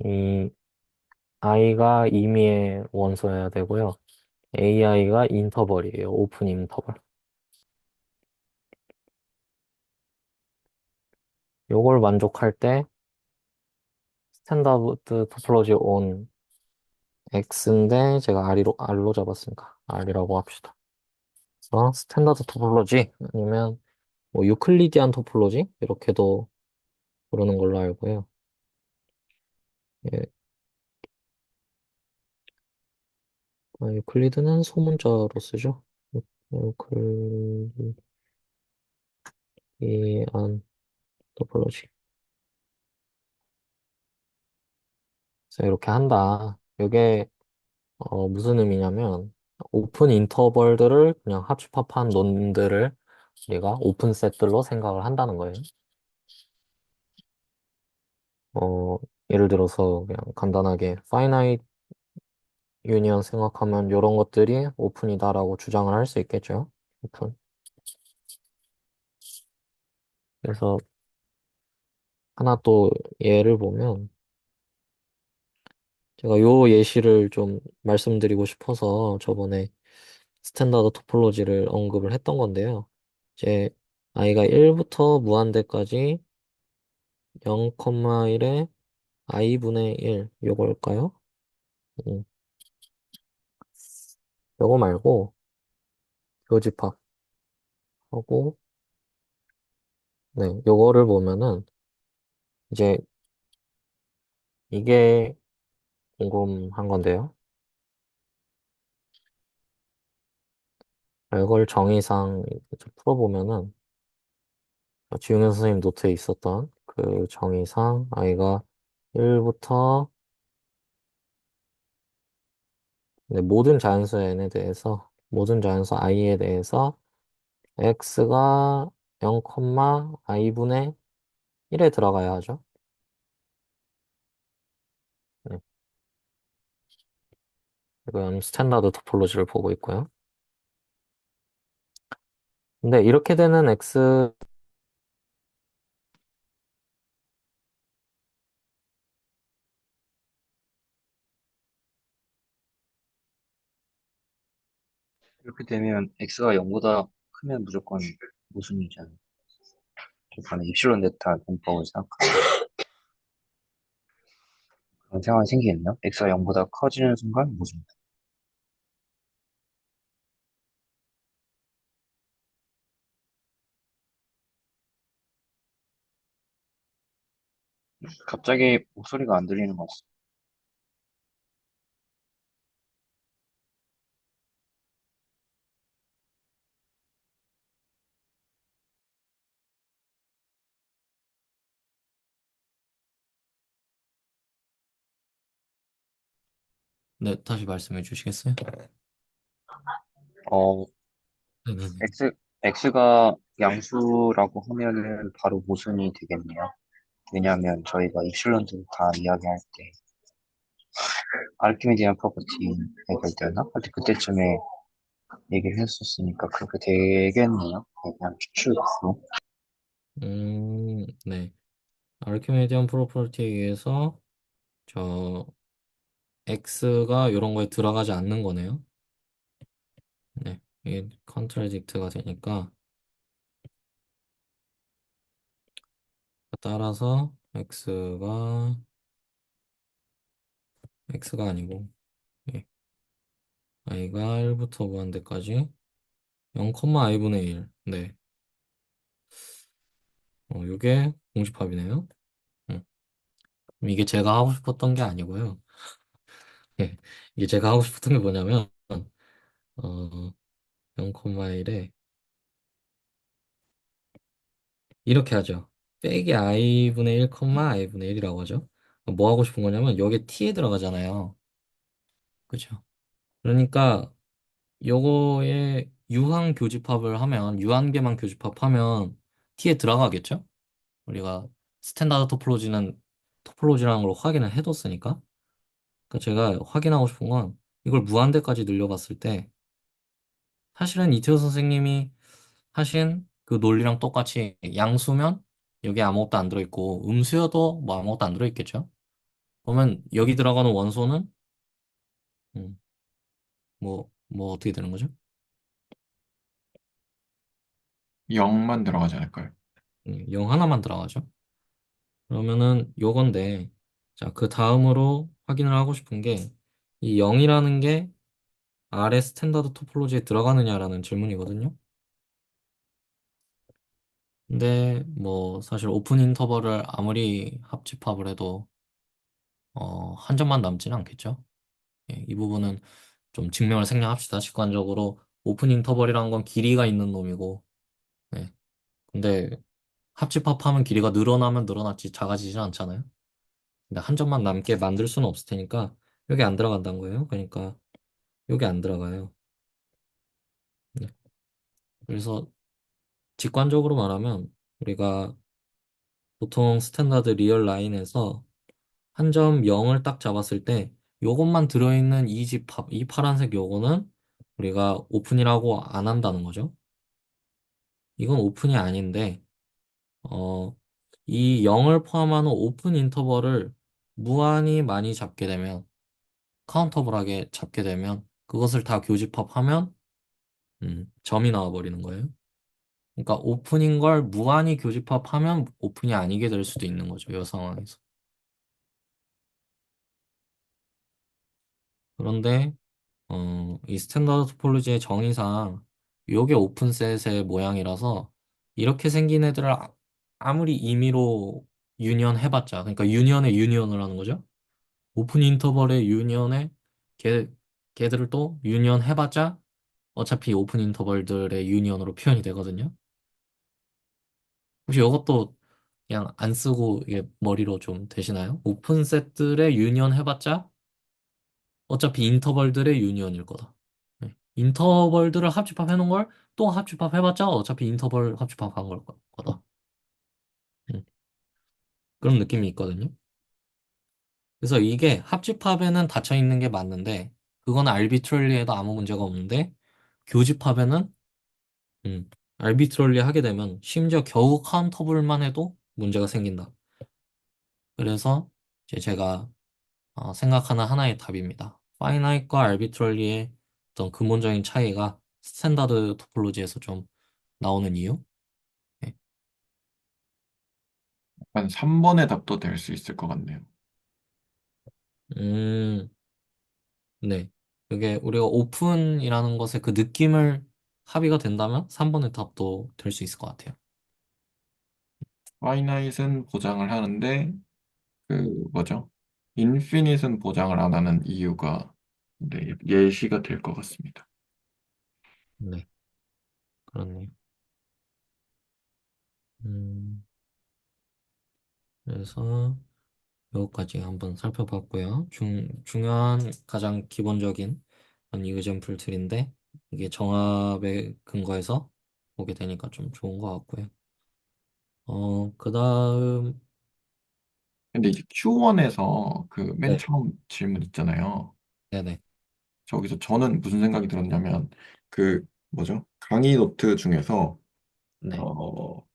이 I가 임의의 원소여야 되고요. AI가 인터벌이에요. 오픈 인터벌. 요걸 만족할 때 스탠다드 토폴로지 온 X인데 제가 R로 잡았으니까 R이라고 합시다. 그래서 스탠다드 토폴로지 아니면 뭐 유클리디안 토폴로지 이렇게도 부르는 걸로 알고요. 예, 유클리드는 소문자로 쓰죠. 유클리디안 토폴로지. 그래서 이렇게 한다. 이게 무슨 의미냐면 오픈 인터벌들을 그냥 합집합한 논들을 우리가 오픈 셋들로 생각을 한다는 거예요. 어, 예를 들어서 그냥 간단하게 finite 유니언 생각하면 이런 것들이 오픈이다라고 주장을 할 수 있겠죠. 오픈. 그래서 하나 또 예를 보면 제가 요 예시를 좀 말씀드리고 싶어서 저번에 스탠다드 토폴로지를 언급을 했던 건데요. 이제 i가 1부터 무한대까지 0,1에 i분의 1 요걸까요? 음, 요거 말고 교집합하고 네, 요거를 보면은 이제 이게 궁금한 건데요. 이걸 정의상 이제 풀어보면은 지용현 선생님 노트에 있었던 그 정의상 i가 1부터 모든 자연수 n에 대해서 모든 자연수 i에 대해서 x가 0, i분의 1에 들어가야 하죠. 네, 이건 스탠다드 토폴로지를 보고 있고요. 근데 이렇게 되는 x 이렇게 되면 x가 0보다 크면 무조건 모순이잖아요. 저는 입실론 데타 공법을 생각하면 그런 상황이 생기겠네요. x가 0보다 커지는 순간 모순. 갑자기 목소리가 안 들리는 것 같아요. 네, 다시 말씀해 주시겠어요? 어, 네네네. x가 양수라고 하면은 바로 모순이 되겠네요. 왜냐하면 저희가 입실론 데타 이야기할 때 아르키미디안 프로퍼티 얘기할 때였나? 하여튼 그때쯤에 얘기를 했었으니까 그렇게 되겠네요. 네, 그냥 추측으로. 네. 아르키메디언 프로퍼티에 의해서 저 x가 이런 거에 들어가지 않는 거네요. 네. 이게 컨트라딕트가 되니까 따라서 x가 아니고 예. i가 1부터 무한대까지 0, i분의 1. 네. 요게 공집합이네요. 음. 그럼 이게 제가 하고 싶었던 게 아니고요. 예. 이게 제가 하고 싶었던 게 뭐냐면 어 0, 1에 이렇게 하죠. 빼기 i분의 1, i분의 1이라고 하죠. 뭐 하고 싶은 거냐면 여기에 t에 들어가잖아요. 그죠? 그러니까 요거에 유한 교집합을 하면 유한계만 교집합하면 t에 들어가겠죠? 우리가 스탠다드 토폴로지는 토폴로지라는 걸 확인을 해뒀으니까. 그러니까 제가 확인하고 싶은 건 이걸 무한대까지 늘려봤을 때 사실은 이태호 선생님이 하신 그 논리랑 똑같이 양수면 여기 아무것도 안 들어있고 음수여도 뭐 아무것도 안 들어있겠죠. 그러면 여기 들어가는 원소는 음, 뭐 어떻게 되는 거죠? 0만 들어가지 않을까요? 0 하나만 들어가죠. 그러면은 요건데 자, 그 다음으로 확인을 하고 싶은 게 이 0이라는 게 R의 스탠다드 토폴로지에 들어가느냐라는 질문이거든요. 근데 뭐 사실 오픈 인터벌을 아무리 합집합을 해도 한 점만 남지는 않겠죠. 예, 이 부분은 좀 증명을 생략합시다. 직관적으로 오픈 인터벌이라는 건 길이가 있는 놈이고, 예. 근데 합집합하면 길이가 늘어나면 늘어났지 작아지진 않잖아요. 근데 한 점만 남게 만들 수는 없을 테니까 여기 안 들어간다는 거예요. 그러니까 여기 안 들어가요. 네. 그래서 직관적으로 말하면 우리가 보통 스탠다드 리얼 라인에서 한 점 0을 딱 잡았을 때 요것만 들어있는 이 집합, 이 파란색 요거는 우리가 오픈이라고 안 한다는 거죠. 이건 오픈이 아닌데 어, 이 0을 포함하는 오픈 인터벌을 무한히 많이 잡게 되면 카운터블하게 잡게 되면 그것을 다 교집합하면 점이 나와버리는 거예요. 그러니까 오픈인 걸 무한히 교집합하면 오픈이 아니게 될 수도 있는 거죠. 이 상황에서. 그런데 이 스탠다드 토폴로지의 정의상 요게 오픈셋의 모양이라서 이렇게 생긴 애들을 아무리 임의로 유니언 해봤자 그러니까 유니언의 유니언을 하는 거죠. 오픈 인터벌의 유니언에 걔, 걔들을 또 유니언 해봤자 어차피 오픈 인터벌들의 유니언으로 표현이 되거든요. 혹시 이것도 그냥 안 쓰고 이게 머리로 좀 되시나요? 오픈 셋들의 유니언 해봤자 어차피 인터벌들의 유니언일 거다. 네. 인터벌들을 합집합 해놓은 걸 또 합집합 해봤자 어차피 인터벌 합집합 한 걸 거다. 음, 그런 느낌이 있거든요. 그래서 이게 합집합에는 닫혀 있는 게 맞는데 그건 알비트럴리에도 아무 문제가 없는데 교집합에는 알비트럴리 하게 되면 심지어 겨우 카운터블만 해도 문제가 생긴다. 그래서 이제 제가 생각하는 하나의 답입니다. 파이나이트과 알비트럴리의 어떤 근본적인 차이가 스탠다드 토폴로지에서 좀 나오는 이유? 네. 한 3번의 답도 될 수 있을 것 같네요. 음, 네. 그게 우리가 오픈이라는 것의 그 느낌을 합의가 된다면 3번의 답도 될 수 있을 것 같아요. 파이나잇은 보장을 하는데 그 뭐죠? 인피닛은 보장을 안 하는 이유가 네, 예시가 될 것 같습니다. 네, 그렇네요. 음, 그래서 요거까지 한번 살펴봤고요. 중요한 가장 기본적인 그런 이그젠플 틀인데 이게 정합에 근거해서 보게 되니까 좀 좋은 것 같고요. 그 다음, 근데 이제 Q1에서 그 맨 네, 처음 질문 있잖아요. 네네, 저기서 저는 무슨 생각이 들었냐면 그 뭐죠? 강의 노트 중에서 네, 어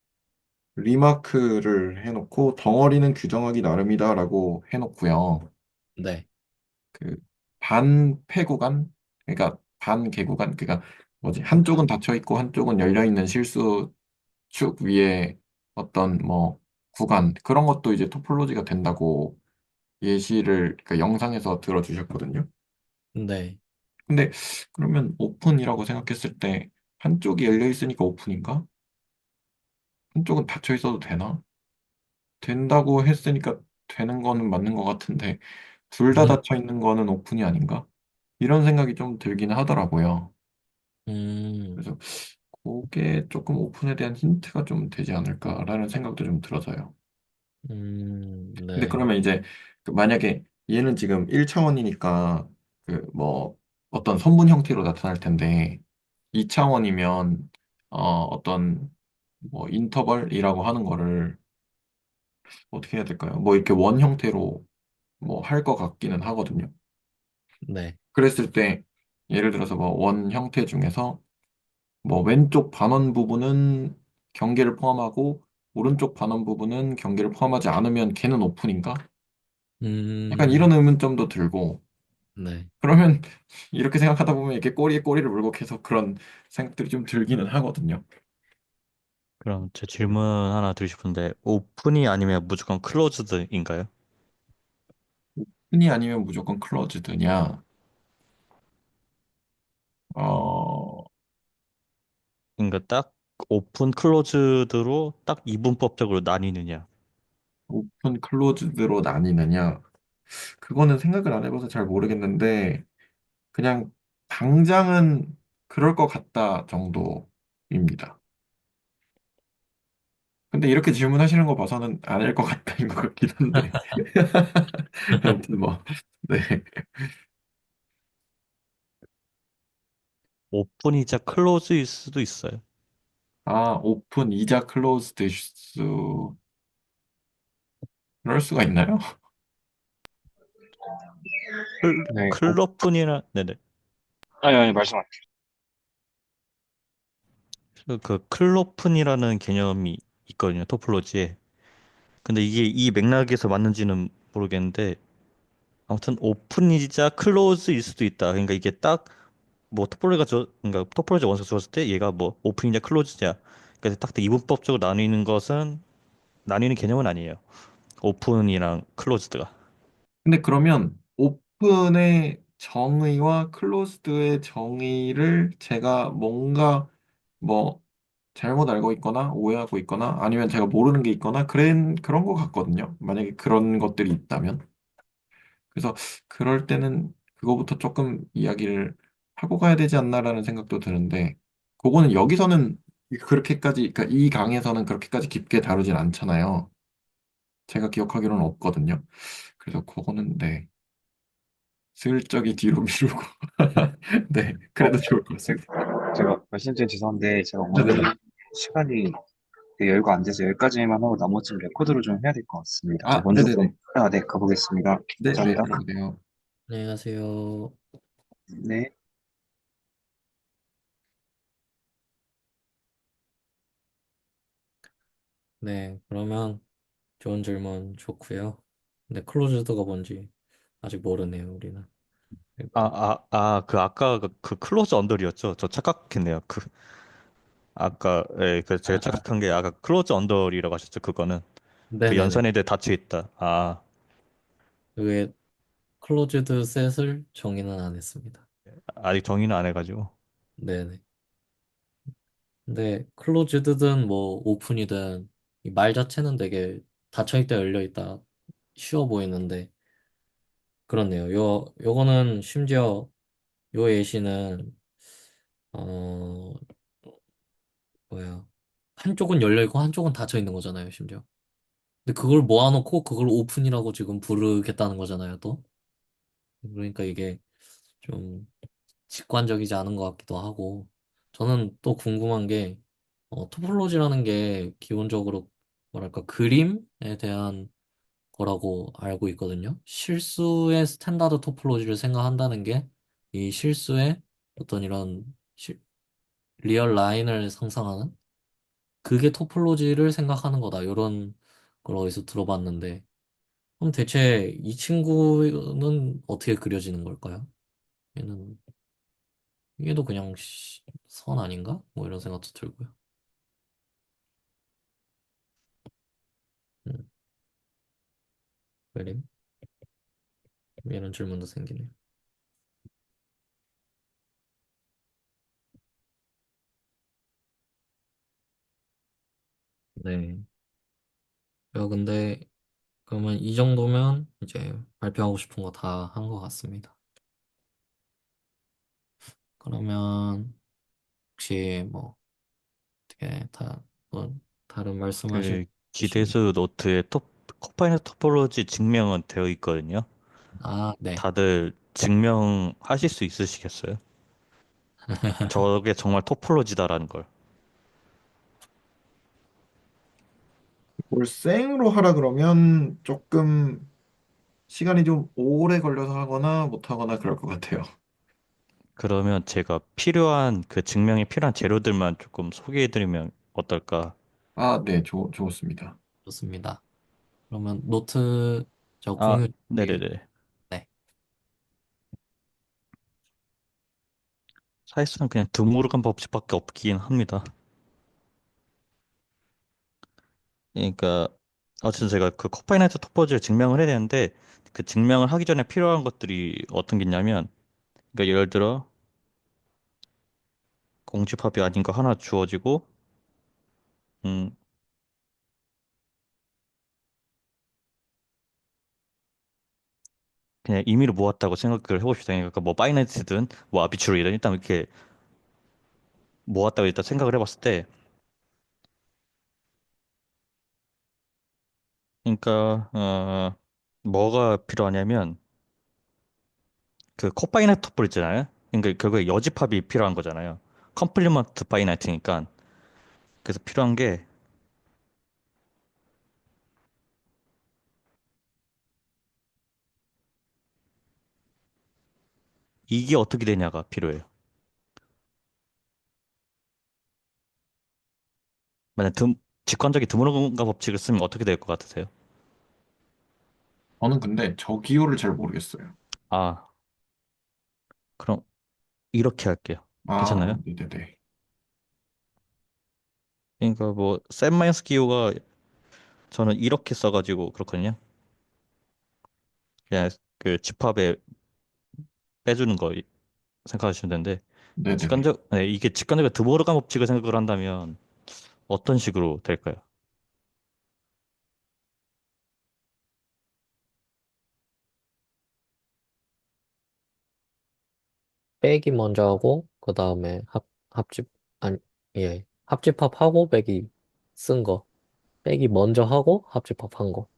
리마크를 해놓고 덩어리는 규정하기 나름이다라고 해놓고요. 네, 그 반폐구간 그러니까 반개구간 그러니까 뭐지? 한쪽은 닫혀 있고 한쪽은 열려 있는 실수 축 위에 어떤 뭐 구간 그런 것도 이제 토폴로지가 된다고 예시를 그 영상에서 들어주셨거든요. 네. 근데 그러면 오픈이라고 생각했을 때 한쪽이 열려 있으니까 오픈인가? 한쪽은 닫혀 있어도 되나? 된다고 했으니까 되는 거는 맞는 것 같은데 둘 다 닫혀 있는 거는 오픈이 아닌가? 이런 생각이 좀 들긴 하더라고요. 음, 그래서 그게 조금 오픈에 대한 힌트가 좀 되지 않을까라는 생각도 좀 들어서요. 근데 네, 그러면 이제 그 만약에 얘는 지금 1차원이니까 그 뭐 어떤 선분 형태로 나타날 텐데 2차원이면 어떤 뭐 인터벌이라고 하는 거를 어떻게 해야 될까요? 뭐 이렇게 원 형태로 뭐 할 것 같기는 하거든요. 네. 그랬을 때 예를 들어서 뭐 원 형태 중에서 뭐 왼쪽 반원 부분은 경계를 포함하고 오른쪽 반원 부분은 경계를 포함하지 않으면 걔는 오픈인가? 약간 이런 음, 의문점도 들고 네. 그러면 이렇게 생각하다 보면 이렇게 꼬리에 꼬리를 물고 계속 그런 생각들이 좀 들기는 하거든요. 그럼 제 질문 하나 드리고 싶은데 오픈이 아니면 무조건 클로즈드인가요? 흔히 아니면 무조건 클로즈드냐? 어, 그러니까 딱 오픈 클로즈드로 딱 이분법적으로 나뉘느냐? 오픈 클로즈드로 나뉘느냐? 그거는 생각을 안 해봐서 잘 모르겠는데 그냥 당장은 그럴 것 같다 정도입니다. 근데 이렇게 질문하시는 거 봐서는 아닐 것 같다인 것 같긴 한데. 아무튼 뭐, 네. 오픈이자 클로즈일 수도 있어요. 아, 오픈 이자 클로즈드 수, 그럴 수가 있나요? 네. 클럽뿐이라 네네. 아니, 말씀하세요. 그 클로픈이라는 개념이 있거든요, 토폴로지에. 근데 이게 이 맥락에서 맞는지는 모르겠는데 아무튼 오픈이자 클로즈일 수도 있다. 그러니까 이게 딱 뭐 그러니까 토폴로지 원석 주었을 때 얘가 뭐 오픈이냐 클로즈냐. 그러니까 딱 이분법적으로 나뉘는 개념은 아니에요. 오픈이랑 클로즈드가. 근데 그러면 오픈의 정의와 클로즈드의 정의를 제가 뭔가 뭐 잘못 알고 있거나 오해하고 있거나 아니면 제가 모르는 게 있거나 그런 것 같거든요. 만약에 그런 것들이 있다면. 그래서 그럴 때는 그거부터 조금 이야기를 하고 가야 되지 않나라는 생각도 드는데, 그거는 여기서는 그렇게까지, 그러니까 이 강에서는 그렇게까지 깊게 다루진 않잖아요. 제가 기억하기로는 없거든요. 그래서 그거는 네, 슬쩍이 뒤로 미루고, 네, 어, 그래도 좋을 것 제가, 같습니다. 제가 말씀드린 죄송한데, 제가 오늘 네네네. 시간이 여유가 안 돼서 여기까지만 하고 나머지는 레코드를 좀 해야 될 것 같습니다. 제가 아, 먼저 네네네. 네, 가보겠습니다. 네네, 감사합니다. 안녕하세요. 안녕하세요. 네. 네. 그러면 좋은 질문 좋고요. 근데 클로즈드가 뭔지 아직 모르네요, 우리는. 그리고 그 아까 그 클로즈 언더리였죠. 저 착각했네요. 아까 그 제가 착각한 게 아까 클로즈 언더리라고 하셨죠. 그거는 그 네네네. 연산에 대해 닫혀 있다. 그게 클로즈드 셋을 정의는 안 했습니다. 아직 정의는 안 해가지고. 네네. 근데 클로즈드든 뭐 오픈이든 이 말 자체는 되게 닫혀있다 열려있다 쉬워 보이는데 그렇네요. 요거는 심지어 요 예시는 어 뭐야 한쪽은 열려있고 한쪽은 닫혀있는 거잖아요, 심지어. 근데 그걸 모아놓고 그걸 오픈이라고 지금 부르겠다는 거잖아요, 또. 그러니까 이게 좀 직관적이지 않은 것 같기도 하고, 저는 또 궁금한 게, 토폴로지라는 게 기본적으로 뭐랄까, 그림에 대한 거라고 알고 있거든요. 실수의 스탠다드 토폴로지를 생각한다는 게, 이 실수의 어떤 이런 리얼 라인을 상상하는 그게 토폴로지를 생각하는 거다. 이런 걸 어디서 들어봤는데, 그럼 대체 이 친구는 어떻게 그려지는 걸까요? 얘는, 얘도 그냥 선 아닌가? 뭐 이런 생각도 들고요. 음, 그림? 이런 질문도 생기네요. 네. 근데 그러면 이 정도면 이제 발표하고 싶은 거 다 한 것 같습니다. 그러면 혹시 뭐 어떻게 뭐 다른 말씀하실 그 거 있으시면 기대수 노트에 코파이너 토폴로지 증명은 되어 있거든요. 네. 다들 증명하실 수 있으시겠어요? 저게 정말 토폴로지다라는 걸. 뭘 생으로 하라 그러면 조금 시간이 좀 오래 걸려서 하거나 못 하거나 그럴 것 같아요. 그러면 제가 필요한 그 증명에 필요한 재료들만 조금 소개해드리면 어떨까? 아, 네, 좋습니다. 좋습니다. 그러면 노트 저 아, 공유 드릴게요. 네네네. 네. 사실상 그냥 드모르간 법칙밖에 없긴 합니다. 그러니까 어쨌든 제가 그 코파이나이트 토퍼즈를 증명을 해야 되는데 그 증명을 하기 전에 필요한 것들이 어떤 게 있냐면 그러니까 예를 들어 공집합이 아닌 거 하나 주어지고 음 그냥 임의로 모았다고 생각을 해봅시다. 그러니까 뭐 바이너리든 뭐 아비추리든 일단 이렇게 모았다고 일단 생각을 해봤을 때 그러니까 뭐가 필요하냐면 그 코파이나이트 토퍼 있잖아요. 그러니까 결국에 여집합이 필요한 거잖아요. 컴플리먼트 바이나이트니까 그래서 필요한 게 이게 어떻게 되냐가 필요해요. 만약 직관적인 드모르간과 법칙을 쓰면 어떻게 될 것 같으세요? 저는 근데 저 기호를 잘 모르겠어요. 아, 그럼 이렇게 할게요. 아, 괜찮나요? 네네네. 그러니까 뭐 셋 마이너스 기호가 저는 이렇게 써가지고 그렇거든요. 그냥 그 집합에 빼주는 거 생각하시면 되는데 네네네. 이게 직관적인 드모르간 법칙을 생각을 한다면 어떤 식으로 될까요? 빼기 먼저 하고 그 다음에 합집 아니 예 합집합하고 빼기 쓴 거. 빼기 먼저 하고 합집합한 거.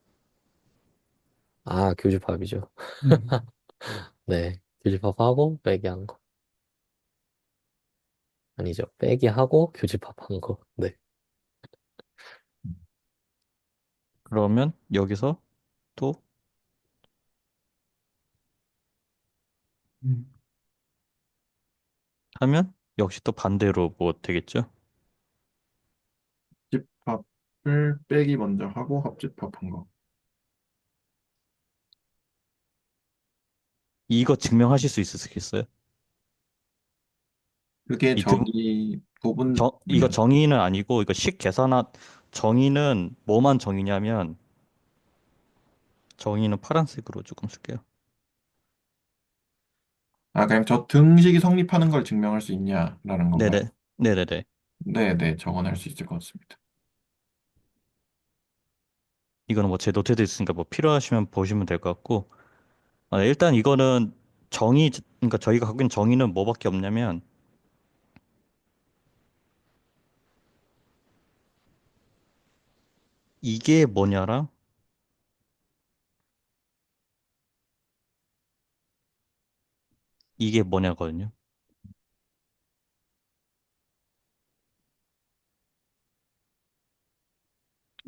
아 교집합이죠. 음. 네. 교집합하고 빼기 한 거. 아니죠. 빼기 하고 교집합한 거. 네. 그러면 여기서 또 음. 하면 역시 또 반대로 뭐 되겠죠? 집합을 빼기 먼저 하고 합집합한 거. 이거 증명하실 수 있으시겠어요? 그게 이 등, 저기 부분, 이거 뭐냐. 정의는 아니고 이거 식 계산한 정의는 뭐만 정의냐면 정의는 파란색으로 조금 쓸게요. 아, 그냥 저 등식이 성립하는 걸 증명할 수 있냐라는 건가요? 네네. 네네네. 네네, 적어낼 수 있을 것 같습니다. 이거는 뭐 제 노트에도 있으니까 뭐 필요하시면 보시면 될 것 같고 일단 이거는 그러니까 저희가 갖고 있는 정의는 뭐밖에 없냐면 이게 뭐냐랑 이게 뭐냐거든요.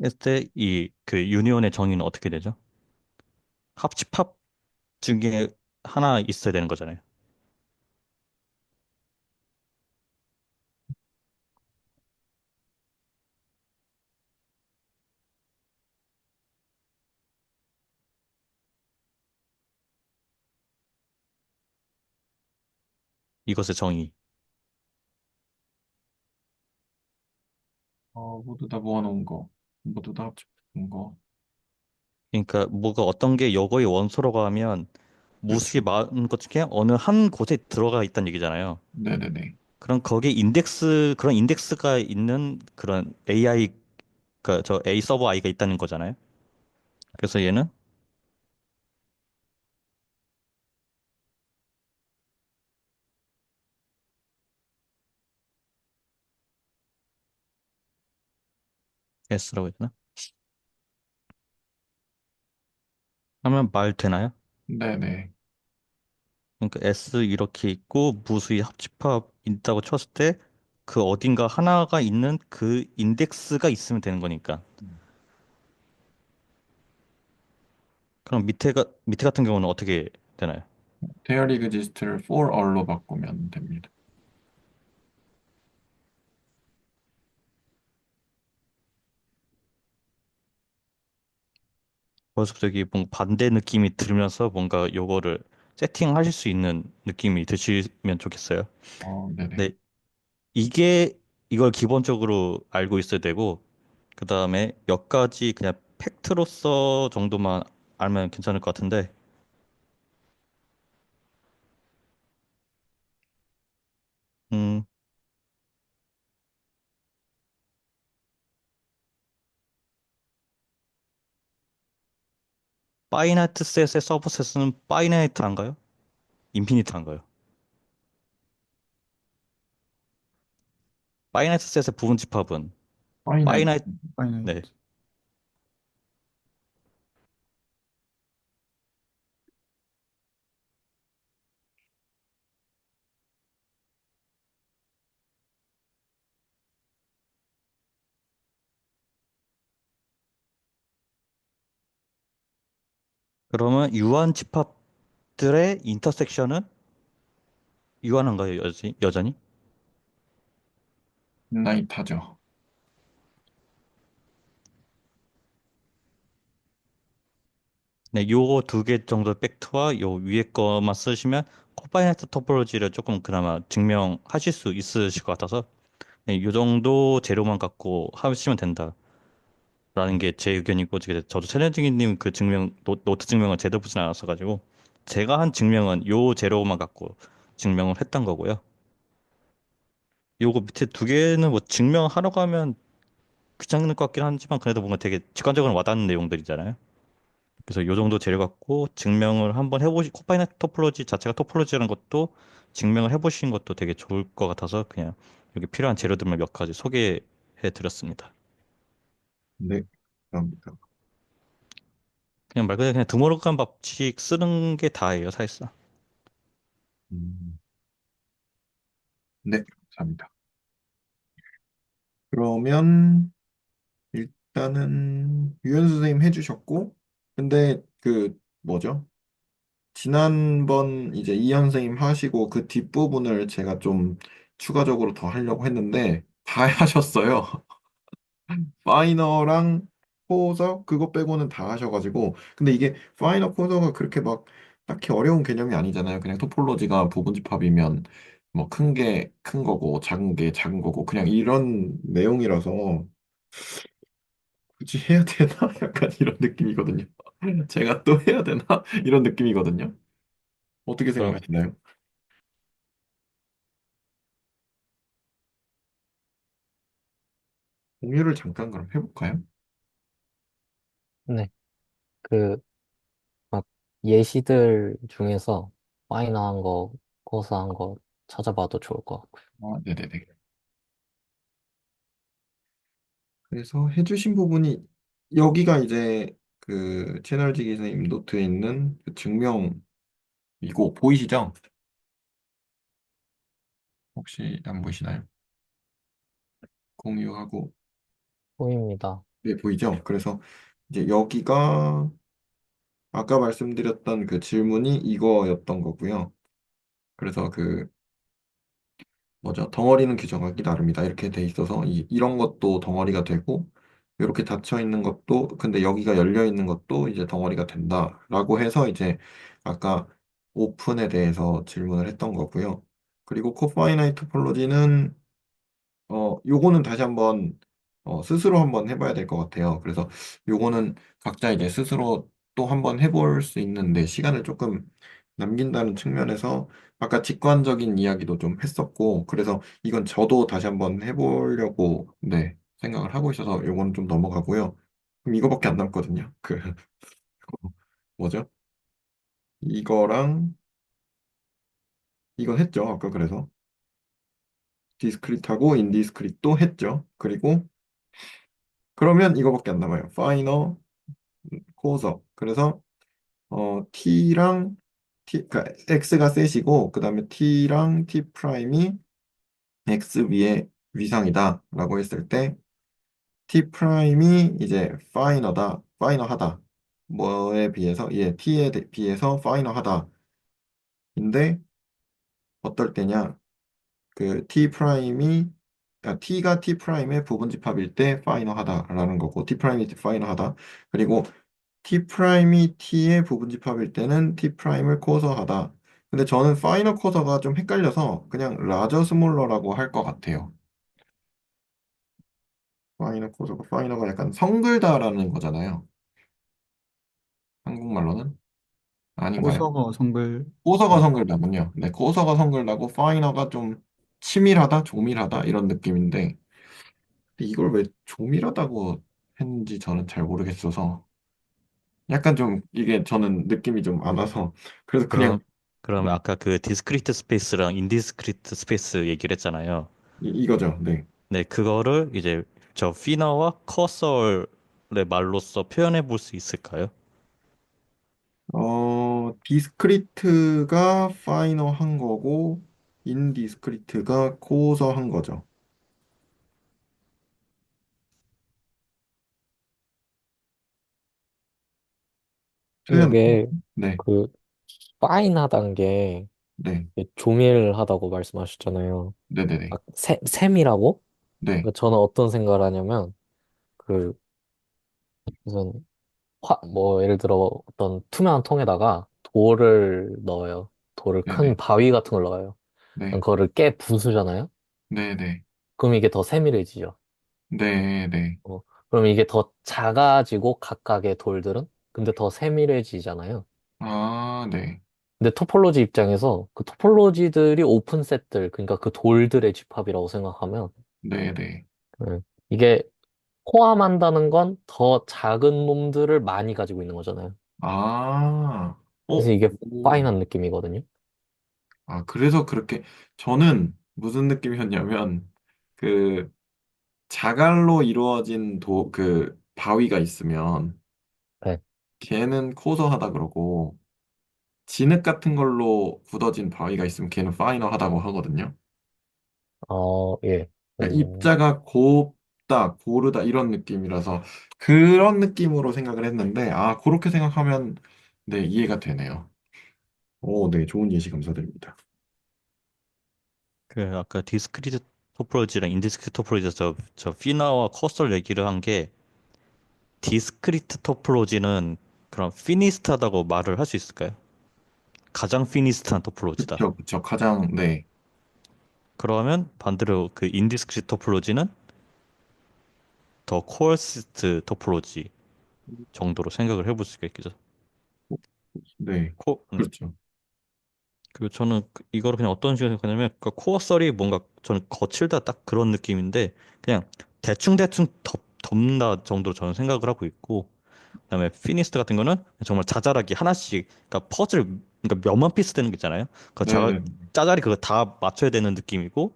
했을 때 이 그 유니온의 정의는 어떻게 되죠? 합집합 중에 하나 있어야 되는 거잖아요. 이것의 정의. 모두 다 모아놓은 거, 모두 다 합집한 거. 그러니까 뭐가 어떤 게 여거의 원소라고 하면 무수히 그렇죠. 많은 것 중에 어느 한 곳에 들어가 있다는 얘기잖아요. 네네네. 그럼 거기에 그런 인덱스가 있는 그런 그러니까 저 A 서버 I가 있다는 거잖아요. 그래서 얘는 S라고 했나? 하면 말 되나요? 네네. 그러니까 S 이렇게 있고 무수히 합집합 있다고 쳤을 때 그 어딘가 하나가 있는 그 인덱스가 있으면 되는 거니까. 그럼 밑에 같은 경우는 어떻게 되나요? There exist를 for all로 바꾸면 됩니다. 벌써 저기 뭔가 반대 느낌이 들면서 뭔가 요거를 세팅하실 수 있는 느낌이 드시면 좋겠어요. 네네. 네, 이게 이걸 기본적으로 알고 있어야 되고 그 다음에 몇 가지 그냥 팩트로서 정도만 알면 괜찮을 것 같은데 음, 파이나이트 셋의 서브셋은 파이나이트한가요? 인피니트한가요? 파이나이트 셋의 부분 집합은 파이나이트. 파이나이트 파이나이트. 네. 그러면 유한 집합들의 인터섹션은 유한한가요, 여전히? 나이트하죠. 네, 요 두 개 정도 팩트와 요 위에 거만 쓰시면 코바이너스 토포로지를 조금 그나마 증명하실 수 있으실 것 같아서 네, 요 정도 재료만 갖고 하시면 된다라는 게 제 의견이고 저도 최현진님 그 노트 증명을 제대로 보진 않았어 가지고 제가 한 증명은 요 재료만 갖고 증명을 했던 거고요. 요거 밑에 두 개는 뭐 증명하려고 하면 귀찮을 것 같긴 하지만 그래도 뭔가 되게 직관적으로 와닿는 내용들이잖아요. 그래서 요 정도 재료 갖고 증명을 한번 코파이너트 토폴로지 자체가 토폴로지라는 것도 증명을 해보신 것도 되게 좋을 것 같아서 그냥 여기 필요한 재료들만 몇 가지 소개해 드렸습니다. 네, 감사합니다. 그냥 말 그대로 그냥 드모르간 법칙 쓰는 게 다예요, 사실상. 음, 네, 감사합니다. 그러면 일단은 유현 선생님 해주셨고, 근데 그 뭐죠? 지난번 이제 이현 선생님 하시고 그 뒷부분을 제가 좀 추가적으로 더 하려고 했는데 다 하셨어요. 파이너랑 코어 그거 빼고는 다 하셔가지고 근데 이게 파이너 코어가 그렇게 막 딱히 어려운 개념이 아니잖아요. 그냥 토폴로지가 부분집합이면 뭐 큰 게 큰 거고 작은 게 작은 거고 그냥 이런 내용이라서 굳이 해야 되나? 약간 이런 느낌이거든요. 제가 또 해야 되나? 이런 느낌이거든요. 어떻게 그럼, 생각하시나요? 공유를 잠깐 그럼 해볼까요? 네. 그, 막, 예시들 중에서 파이너한 거, 코스한 거 찾아봐도 좋을 것 같고요. 네네네. 그래서 해주신 부분이 여기가 이제 그 채널지 기사님 노트에 있는 그 증명이고 보이시죠? 혹시 안 보이시나요? 공유하고 보입니다. 네 보이죠? 그래서 이제 여기가 아까 말씀드렸던 그 질문이 이거였던 거고요. 그래서 그 뭐죠? 덩어리는 규정하기 나름이다. 이렇게 돼 있어서 이런 것도 덩어리가 되고 이렇게 닫혀 있는 것도 근데 여기가 열려 있는 것도 이제 덩어리가 된다라고 해서 이제 아까 오픈에 대해서 질문을 했던 거고요. 그리고 코파이나이트 토폴로지는 요거는 다시 한번 스스로 한번 해봐야 될 것 같아요. 그래서 요거는 각자 이제 스스로 또 한번 해볼 수 있는데 시간을 조금 남긴다는 측면에서 아까 직관적인 이야기도 좀 했었고 그래서 이건 저도 다시 한번 해보려고 네 생각을 하고 있어서 요거는 좀 넘어가고요. 그럼 이거밖에 안 남거든요. 그 뭐죠? 이거랑 이건 했죠. 아까 그래서 디스크릿하고 인디스크릿도 했죠. 그리고 그러면 이거밖에 안 남아요. 파이너 코어석. 그래서 t랑 그러니까 x가 셋이고 그다음에 t랑 t 프라임이 x 위에 위상이다라고 했을 때 t 프라임이 이제 파이너하다. 뭐에 비해서 비해서 파이너하다. 인데 어떨 때냐? 그 t 프라임이 t가 t 프라임의 부분집합일 때 파이너하다라는 거고 t 프라임이 파이너하다. 그리고 t 프라임이 t의 부분집합일 때는 t 프라임을 코서하다. 근데 저는 파이너 코서가 좀 헷갈려서 그냥 라저 스몰러라고 할 것 같아요. 파이너 코서가 파이너가 약간 성글다라는 거잖아요. 한국말로는 아닌가요? 호서가 성글, 코서가 성글다군요. 네, 코서가 성글다고 파이너가 좀 치밀하다, 조밀하다 이런 느낌인데 근데 이걸 왜 조밀하다고 했는지 저는 잘 모르겠어서 약간 좀 이게 저는 느낌이 좀 안 와서 그래서 그냥 그럼 그러면 아까 그 디스크리트 스페이스랑 인디스크리트 스페이스 얘기를 했잖아요. 이거죠. 네. 네, 그거를 이제 저 피너와 커서의 말로써 표현해 볼 수 있을까요? 디스크리트가 파이너 한 거고 인디스크리트가 코서 한 거죠. 표현. 이게 네, 그 파인하다는 게 네, 조밀하다고 말씀하셨잖아요. 네, 네, 네, 셈이라고? 네, 그러니까 저는 어떤 생각을 하냐면 그 무슨 뭐 예를 들어 어떤 투명한 통에다가 돌을 넣어요. 돌을 네, 큰 네, 바위 같은 걸 넣어요. 그럼 네, 그거를 깨 부수잖아요. 네, 네, 그럼 이게 더 세밀해지죠. 네, 네. 어, 그럼 이게 더 작아지고 각각의 돌들은 근데 더 세밀해지잖아요. 아, 네, 근데 토폴로지 입장에서 그 토폴로지들이 오픈 셋들 그러니까 그 돌들의 집합이라고 생각하면 네, 네. 이게 포함한다는 건 더 작은 놈들을 많이 가지고 있는 거잖아요. 아, 그래서 이게 오. 파인한 느낌이거든요. 아, 그래서 그렇게, 저는 무슨 느낌이었냐면, 그, 자갈로 이루어진 바위가 있으면, 네. 걔는 코서하다 그러고, 진흙 같은 걸로 굳어진 바위가 있으면 걔는 파이너하다고 하거든요. 예. 그러니까 입자가 곱다, 고르다, 이런 느낌이라서, 그런 느낌으로 생각을 했는데, 아, 그렇게 생각하면, 네, 이해가 되네요. 오, 네, 좋은 예시 감사드립니다. 그 아까 디스크리트 토폴로지랑 인디스크리트 토폴로지에서 저 피너와 커서를 얘기를 한 게 디스크리트 토폴로지는 그런 피니스트하다고 말을 할 수 있을까요? 가장 피니스트한 토폴로지다. 그쵸, 그쵸. 가장, 네. 그러면 반대로 그 인디스크리트 토폴로지는 더 코어스트 토폴로지 정도로 생각을 해볼 수가 있겠죠. 네. 코, 그렇죠. 그리고 저는 이거를 그냥 어떤 식으로 생각하냐면 그 코어 썰이 뭔가 저는 거칠다 딱 그런 느낌인데 그냥 대충대충 덮나 정도로 저는 생각을 하고 있고 그다음에 피니스트 같은 거는 정말 자잘하게 하나씩 그러니까 퍼즐 그러니까 몇만 피스 되는 게 있잖아요. 그 네네. 짜잘이 그거 다 맞춰야 되는 느낌이고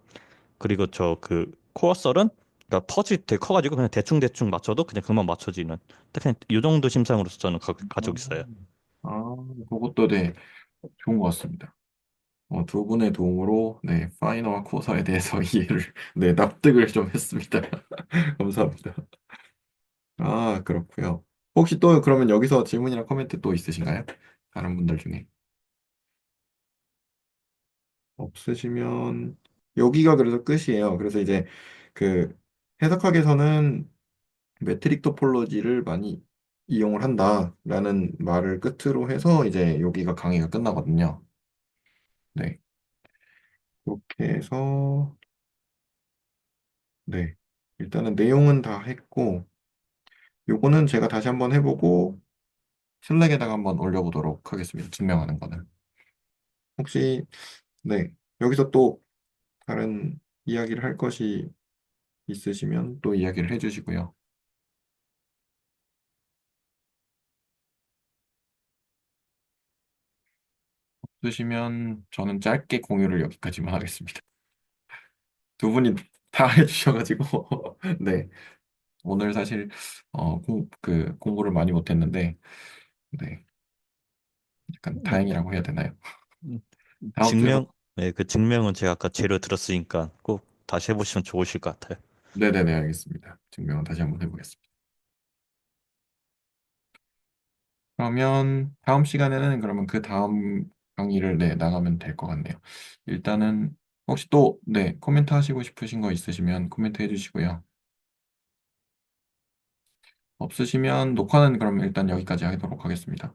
그리고 저 그 코어 썰은 그러니까 퍼즐이 되게 커가지고 그냥 대충대충 맞춰도 그냥 그만 맞춰지는 딱 그냥 이 정도 심상으로서 저는 가지고 있어요. 아, 그것도 네, 좋은 것 같습니다. 두 분의 도움으로 네, 파이너와 코서에 대해서 이해를, 네, 납득을 좀 했습니다. 감사합니다. 아, 그렇고요. 혹시 또 그러면 여기서 질문이나 코멘트 또 있으신가요? 다른 분들 중에. 없으시면 여기가 그래서 끝이에요. 그래서 이제 그 해석학에서는 메트릭 토폴로지를 많이 이용을 한다라는 말을 끝으로 해서 이제 여기가 강의가 끝나거든요. 네. 그렇게 해서 네. 일단은 내용은 다 했고 요거는 제가 다시 한번 해보고 슬랙에다가 한번 올려보도록 하겠습니다. 증명하는 거는. 혹시 네. 여기서 또 다른 이야기를 할 것이 있으시면 또 이야기를 해주시고요. 없으시면 저는 짧게 공유를 여기까지만 하겠습니다. 두 분이 다 해주셔가지고 네. 오늘 사실 공부를 많이 못했는데 네. 약간 다행이라고 해야 되나요? 음, 다음 주에도 증명, 네, 그 증명은 제가 아까 재료 들었으니까 꼭 다시 해보시면 좋으실 것 같아요. 네네네 알겠습니다. 증명은 다시 한번 해보겠습니다. 그러면 다음 시간에는 그러면 그 다음 강의를 네, 나가면 될 것 같네요. 일단은 혹시 또 네, 코멘트 하시고 싶으신 거 있으시면 코멘트 해주시고요. 없으시면 녹화는 그럼 일단 여기까지 하도록 하겠습니다.